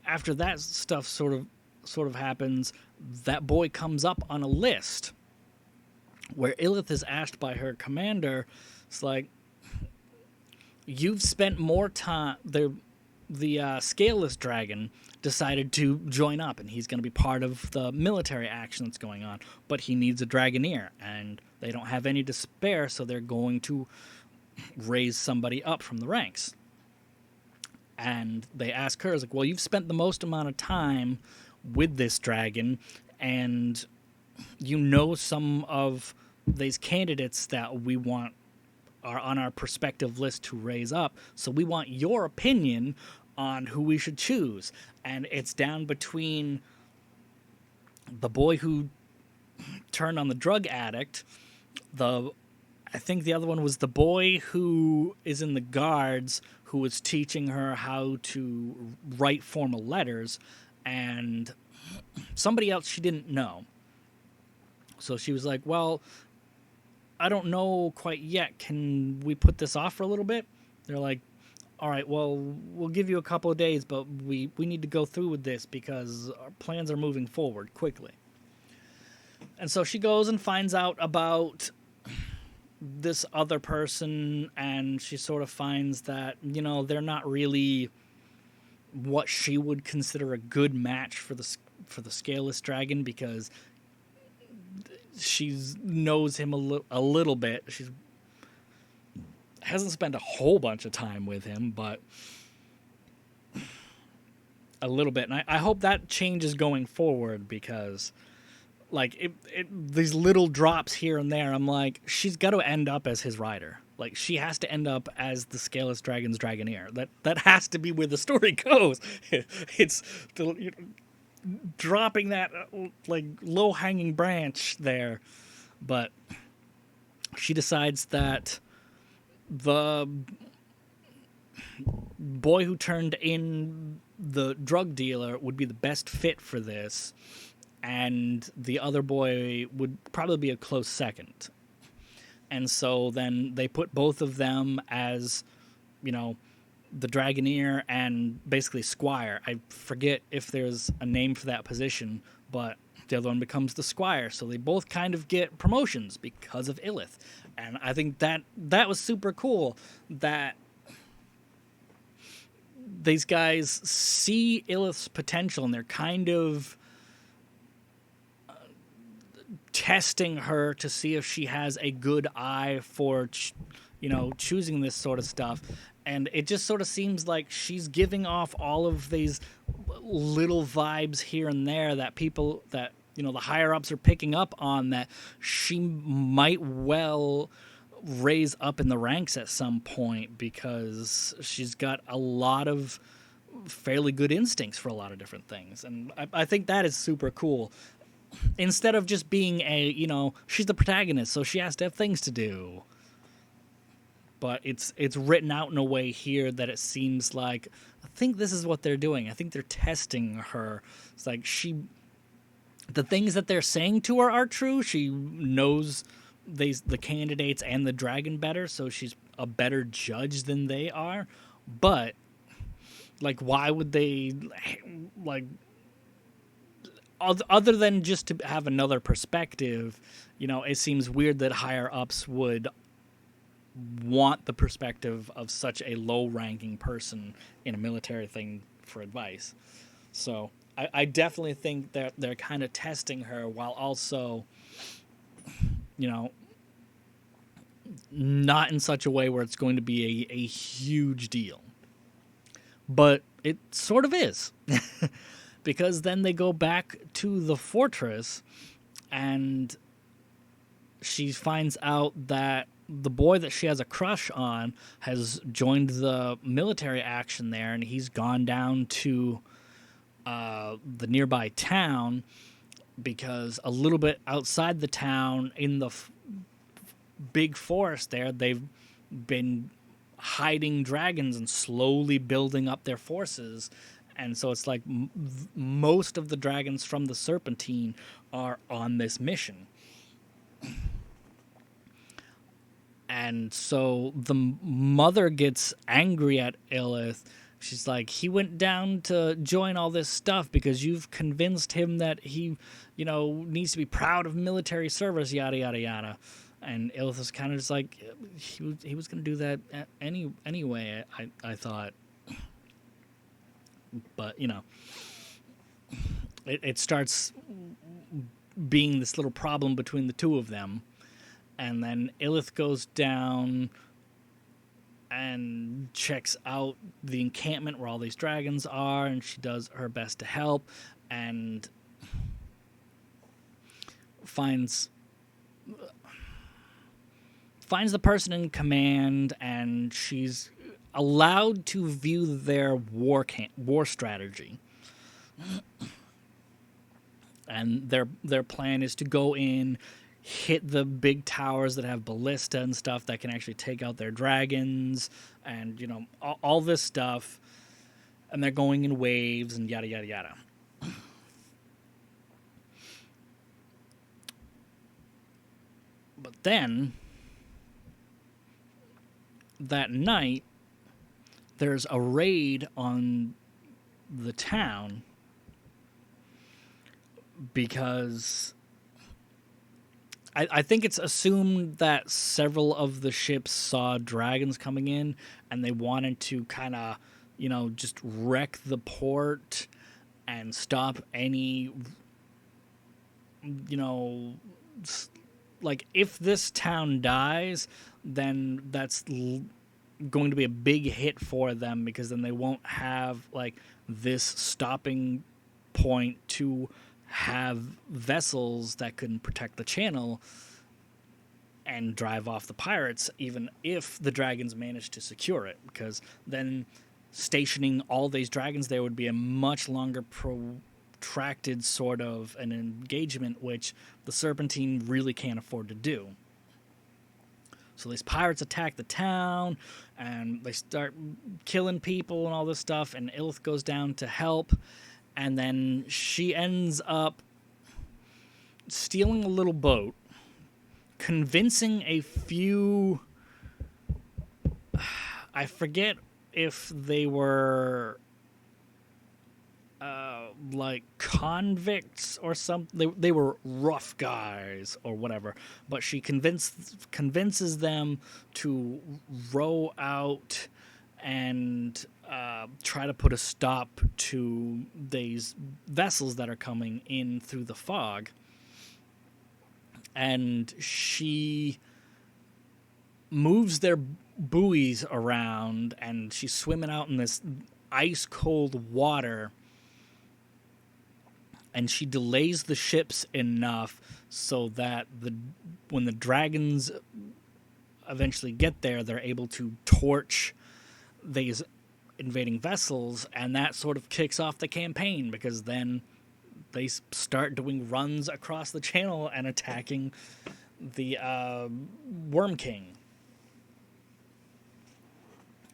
after that stuff sort of happens, that boy comes up on a list where Illith is asked by her commander, it's like, you've spent more time... The scaleless dragon decided to join up, and he's going to be part of the military action that's going on, but he needs a dragoneer, and they don't have any to spare, so they're going to raise somebody up from the ranks. And they ask her, like, well, you've spent the most amount of time with this dragon, and you know some of these candidates that we want are on our prospective list to raise up, so we want your opinion on who we should choose. And it's down between the boy who turned on the drug addict, I think the other one was the boy who is in the guards, who was teaching her how to write formal letters, and somebody else she didn't know. So she was like, well, I don't know quite yet. Can we put this off for a little bit? They're like, all right, well, we'll give you a couple of days, but we need to go through with this because our plans are moving forward quickly. And so she goes and finds out about this other person, and she sort of finds that, you know, they're not really what she would consider a good match for the scaleless dragon, because she knows him a little bit. She hasn't spent a whole bunch of time with him, but a little bit. And I hope that changes going forward, because like these little drops here and there. I'm like, she's got to end up as his rider. Like, she has to end up as the Scaleless Dragon's Dragoneer. That has to be where the story goes. It's the, dropping that like low hanging branch there, but she decides that the boy who turned in the drug dealer would be the best fit for this, and the other boy would probably be a close second. And so then they put both of them as, you know, the Dragoneer and basically Squire. I forget if there's a name for that position, but the other one becomes the Squire. So they both kind of get promotions because of Illith. And I think that was super cool that these guys see Illith's potential and they're kind of testing her to see if she has a good eye for, choosing this sort of stuff. And it just sort of seems like she's giving off all of these little vibes here and there that people that, the higher ups are picking up on, that she might well raise up in the ranks at some point, because she's got a lot of fairly good instincts for a lot of different things. And I think that is super cool. Instead of just being she's the protagonist, so she has to have things to do. But it's written out in a way here that it seems like, I think this is what they're doing. I think they're testing her. It's like the things that they're saying to her are true. She knows the candidates and the dragon better, so she's a better judge than they are. But, like, why would they, like, other than just to have another perspective, it seems weird that higher ups would want the perspective of such a low-ranking person in a military thing for advice. So I definitely think that they're kind of testing her while also, not in such a way where it's going to be a huge deal. But it sort of is. Because then they go back to the fortress, and she finds out that the boy that she has a crush on has joined the military action there, and he's gone down to the nearby town, because a little bit outside the town in the big forest there, they've been hiding dragons and slowly building up their forces. And so it's like most of the dragons from the Serpentine are on this mission. And so the mother gets angry at Illith. She's like, he went down to join all this stuff because you've convinced him that he, needs to be proud of military service, yada, yada, yada. And Illith is kind of just like, he was going to do that anyway, I thought. But, it starts being this little problem between the two of them. And then Illith goes down and checks out the encampment where all these dragons are, and she does her best to help, and finds the person in command, and she's allowed to view their war strategy. And their plan is to go in, hit the big towers that have ballista and stuff that can actually take out their dragons, and all this stuff. And they're going in waves and yada yada yada. But then that night, there's a raid on the town, because I think it's assumed that several of the ships saw dragons coming in, and they wanted to kind of, just wreck the port and stop any, like, if this town dies, then that's going to be a big hit for them, because then they won't have, like, this stopping point to have vessels that can protect the channel and drive off the pirates, even if the dragons manage to secure it, because then stationing all these dragons there would be a much longer protracted sort of an engagement, which the Serpentine really can't afford to do. So these pirates attack the town, and they start killing people and all this stuff, and Ilith goes down to help, and then she ends up stealing a little boat, convincing a few... I forget if they were like convicts or something. They were rough guys or whatever, but she convinces them to row out and try to put a stop to these vessels that are coming in through the fog. And she moves their buoys around, and she's swimming out in this ice cold water, and she delays the ships enough so that when the dragons eventually get there, they're able to torch these invading vessels, and that sort of kicks off the campaign, because then they start doing runs across the channel and attacking the Worm King.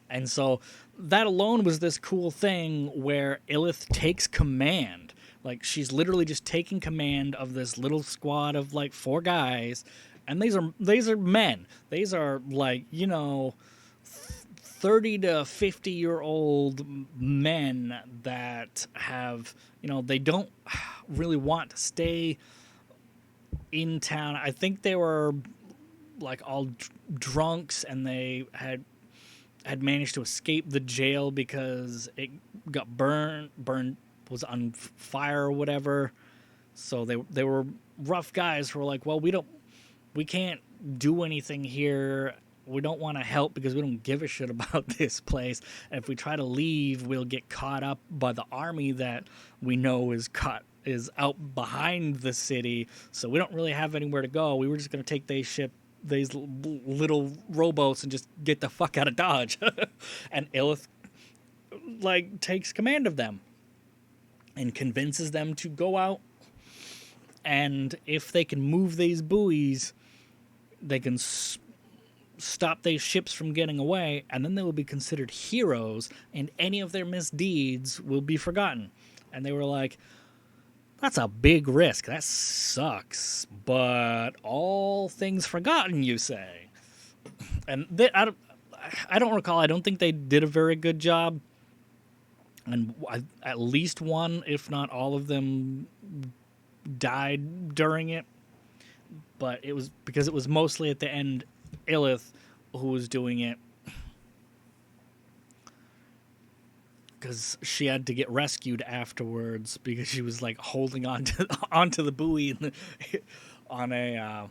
And so that alone was this cool thing where Ilith takes command. Like, she's literally just taking command of this little squad of like 4 guys, and these are men. These are like, 30 to 50-year-old men that have, they don't really want to stay in town. I think they were like all drunks, and they had managed to escape the jail because it got burned was on fire or whatever. So they were rough guys who were like, well, we can't do anything here. We don't want to help because we don't give a shit about this place. And if we try to leave, we'll get caught up by the army that we know is out behind the city. So we don't really have anywhere to go. We were just going to take these little rowboats and just get the fuck out of Dodge. And Ilith takes command of them and convinces them to go out, and if they can move these buoys, they can stop these ships from getting away, and then they will be considered heroes, and any of their misdeeds will be forgotten. And they were like, that's a big risk. That sucks. But all things forgotten, you say. And I don't recall. I don't think they did a very good job. And at least one, if not all of them, died during it. But it was because it was mostly at the end Ilith who was doing it, because she had to get rescued afterwards because she was like holding onto the buoy on a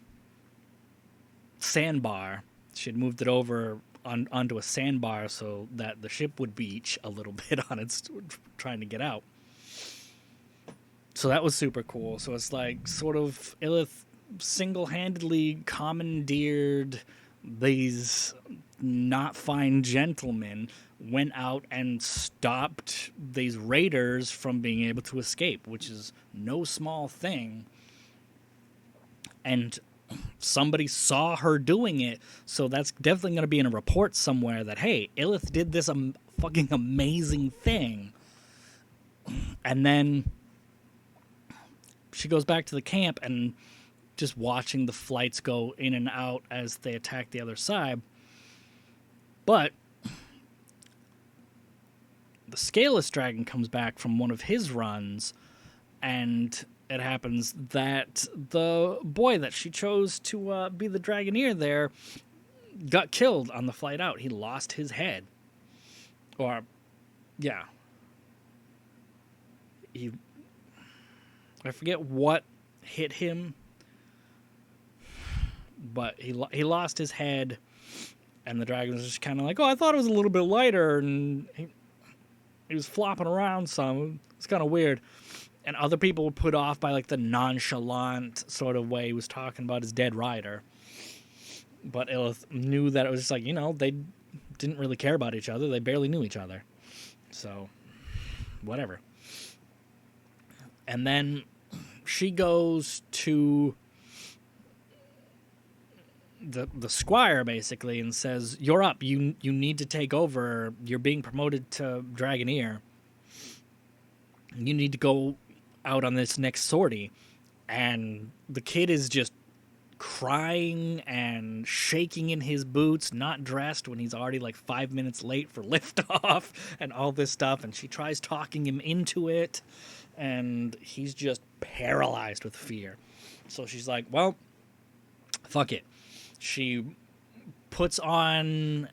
sandbar. She had moved it over onto a sandbar so that the ship would beach a little bit on its trying to get out. So that was super cool. So it's like sort of Ilith single-handedly commandeered these not fine gentlemen, went out and stopped these raiders from being able to escape, which is no small thing. And somebody saw her doing it, so that's definitely going to be in a report somewhere that, hey, Ilith did this fucking amazing thing. And then she goes back to the camp and just watching the flights go in and out as they attack the other side. But the Scaleless Dragon comes back from one of his runs, and it happens that the boy that she chose to be the Dragoneer there got killed on the flight out. He lost his head. Or, yeah. I forget what hit him, but he lost his head, and the dragon was just kind of like, oh, I thought it was a little bit lighter, and he was flopping around some. It's kind of weird. And other people were put off by like the nonchalant sort of way he was talking about his dead rider. But Illith knew that it was just like, they didn't really care about each other. They barely knew each other. So, whatever. And then she goes to the squire, basically, and says, "You're up. You need to take over. You're being promoted to Dragoneer. You need to go out on this next sortie." And the kid is just crying and shaking in his boots, not dressed when he's already like 5 minutes late for liftoff and all this stuff. And she tries talking him into it, and he's just paralyzed with fear. So she's like, well, fuck it. She puts on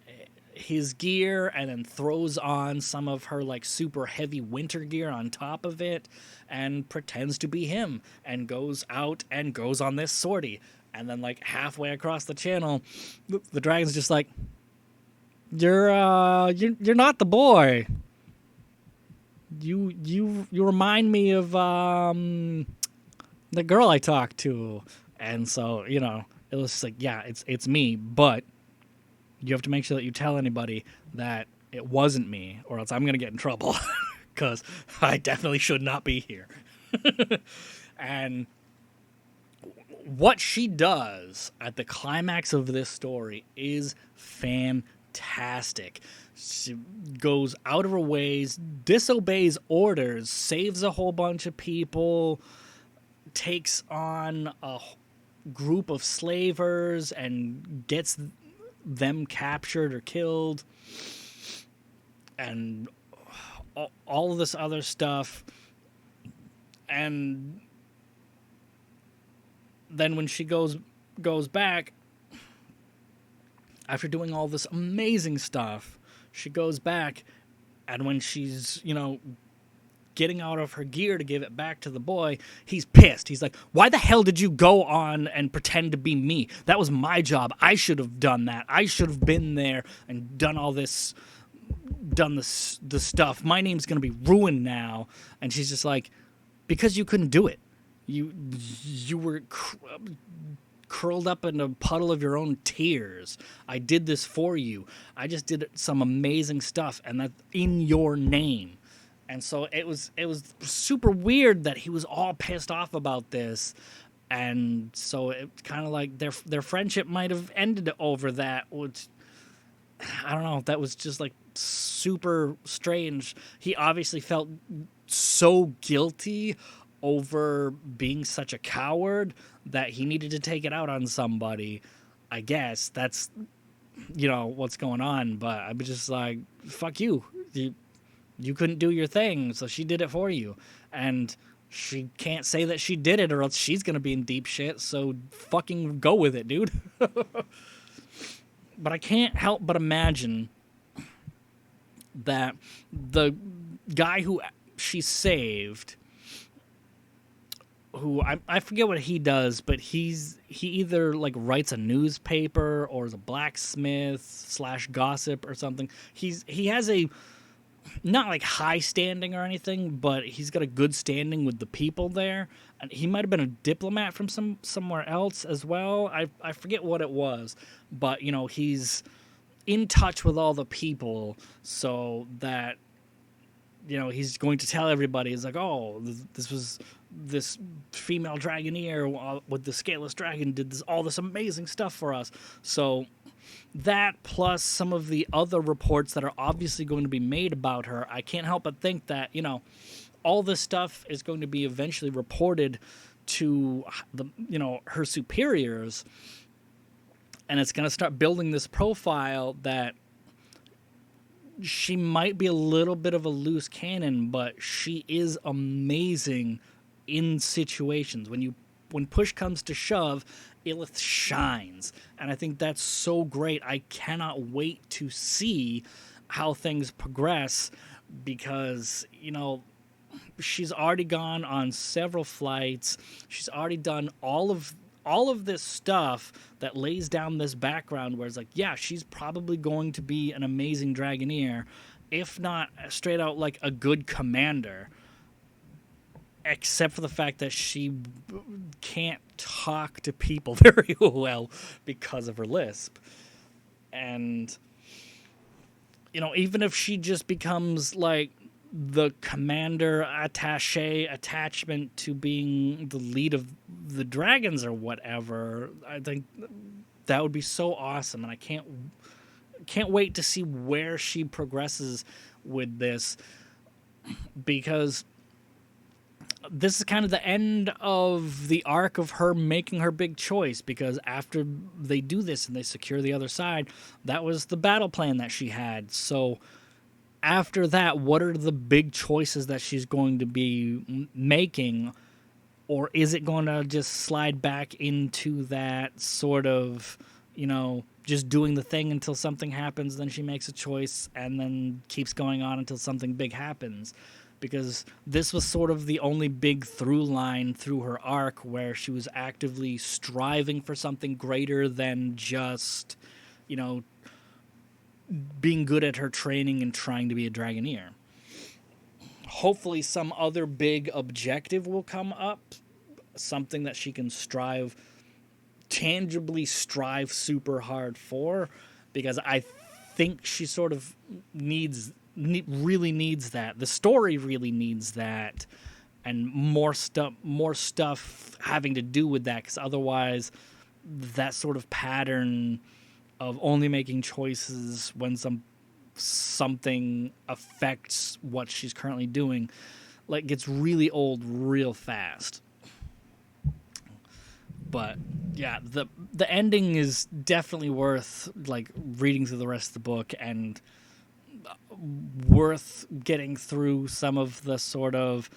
his gear and then throws on some of her like super heavy winter gear on top of it and pretends to be him and goes out and goes on this sortie. And then like halfway across the channel, the dragon's just like, you're not the boy. You remind me of the girl I talked to. And so, it was just like, yeah, it's me, but you have to make sure that you tell anybody that it wasn't me, or else I'm going to get in trouble, because I definitely should not be here. And what she does at the climax of this story is fantastic. She goes out of her ways, disobeys orders, saves a whole bunch of people, takes on a group of slavers and gets them captured or killed, and all of this other stuff. And then when she goes back, after doing all this amazing stuff, she goes back, and when she's, getting out of her gear to give it back to the boy, he's pissed. He's like, why the hell did you go on and pretend to be me? That was my job. I should have done that. I should have been there and done all this, the stuff. My name's going to be ruined now. And she's just like, because you couldn't do it. You were curled up in a puddle of your own tears. I did this for you. I just did some amazing stuff, and that's in your name. And so it was super weird that he was all pissed off about this. And so it's kind of like their friendship might have ended over that, which, I don't know, that was just like super strange. He obviously felt so guilty over being such a coward that he needed to take it out on somebody. I guess that's, what's going on. But I was just like, fuck you. You couldn't do your thing, so she did it for you. And she can't say that she did it, or else she's going to be in deep shit, so fucking go with it, dude. But I can't help but imagine that the guy who she saved, who I forget what he does, but he either like writes a newspaper or is a blacksmith / gossip or something. He has a not like high standing or anything, but he's got a good standing with the people there. And he might have been a diplomat from somewhere else as well. I forget what it was, but he's in touch with all the people, so that he's going to tell everybody. He's like, oh, this was this female dragoneer with the scaleless dragon did all this amazing stuff for us. So that, plus some of the other reports that are obviously going to be made about her, I can't help but think that, all this stuff is going to be eventually reported to her superiors, and it's going to start building this profile that she might be a little bit of a loose cannon, but she is amazing in situations. When push comes to shove, Illith shines. And I think that's so great. I cannot wait to see how things progress, because, she's already gone on several flights. She's already done all of this stuff that lays down this background where it's like, yeah, she's probably going to be an amazing Dragoneer, if not straight out like a good commander. except for the fact that she can't talk to people very well because of her lisp. And, even if she just becomes like the commander attache attachment to being the lead of the dragons or whatever, I think that would be so awesome. And I can't wait to see where she progresses with this, because this is kind of the end of the arc of her making her big choice, because after they do this and they secure the other side, that was the battle plan that she had. So after that, what are the big choices that she's going to be making? Or is it going to just slide back into that sort of, just doing the thing until something happens, then she makes a choice and then keeps going on until something big happens? Because this was sort of the only big through line through her arc where she was actively striving for something greater than just, being good at her training and trying to be a Dragoneer. Hopefully some other big objective will come up, something that she can tangibly strive super hard for, because I think she sort of really needs that. The story really needs that, and more stuff having to do with that, because otherwise that sort of pattern of only making choices when something affects what she's currently doing gets really old real fast. But yeah, the ending is definitely worth reading through the rest of the book, and worth getting through some of the sort of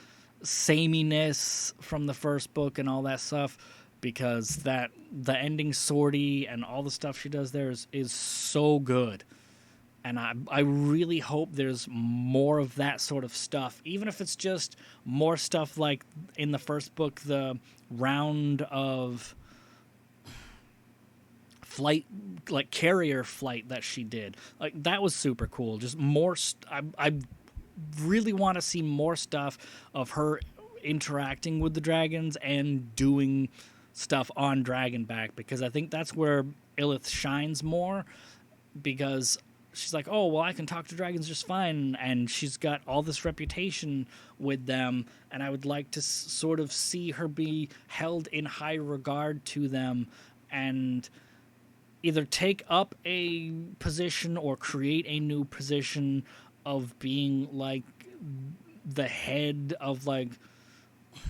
sameness from the first book and all that stuff, because the ending sortie and all the stuff she does there is so good. And I really hope there's more of that sort of stuff, even if it's just more stuff like in the first book, the round of flight, carrier flight that she did. That was super cool. Just more. I really want to see more stuff of her interacting with the dragons and doing stuff on Dragonback, because I think that's where Illith shines more, because she's like, oh, well, I can talk to dragons just fine, and she's got all this reputation with them, and I would like to sort of see her be held in high regard to them, and either take up a position or create a new position of being the head of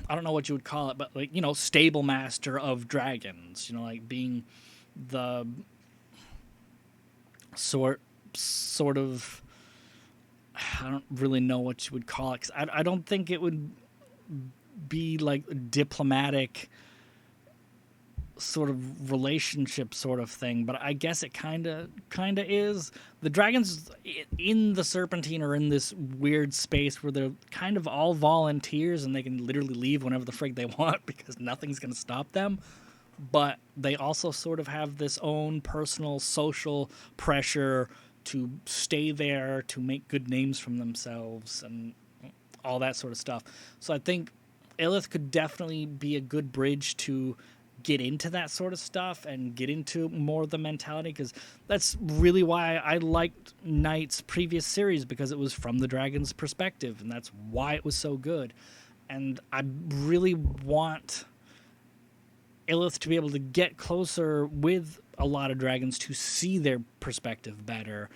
I don't know what you would call it, but stable master of dragons, being the sort of, I don't really know what you would call it, 'cause I don't think it would be diplomatic sort of relationship sort of thing, but I guess it kind of is. The dragons in the Serpentine are in this weird space where they're kind of all volunteers and they can literally leave whenever the frig they want because nothing's going to stop them. But they also sort of have this own personal social pressure to stay there, to make good names from themselves and all that sort of stuff. So I think Illith could definitely be a good bridge to get into that sort of stuff and get into more of the mentality, because that's really why I liked Knight's previous series, because it was from the dragon's perspective, and that's why it was so good. And I really want Illith to be able to get closer with a lot of dragons to see their perspective better,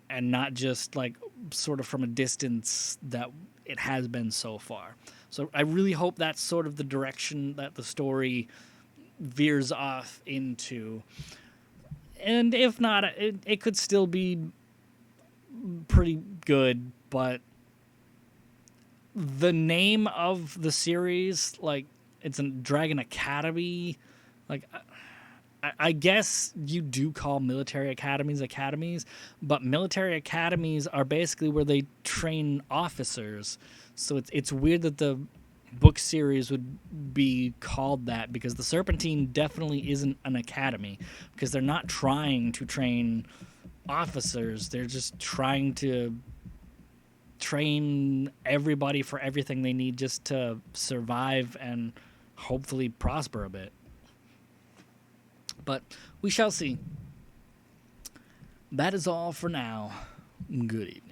and not just sort of from a distance that it has been so far. So I really hope that's sort of the direction that the story veers off into. And if not, it could still be pretty good, but the name of the series, it's a Dragon Academy, I guess you do call military academies, but military academies are basically where they train officers. So it's weird that the book series would be called that, because the Serpentine definitely isn't an academy, because they're not trying to train officers. They're just trying to train everybody for everything they need just to survive and hopefully prosper a bit. But we shall see. That is all for now. Good evening.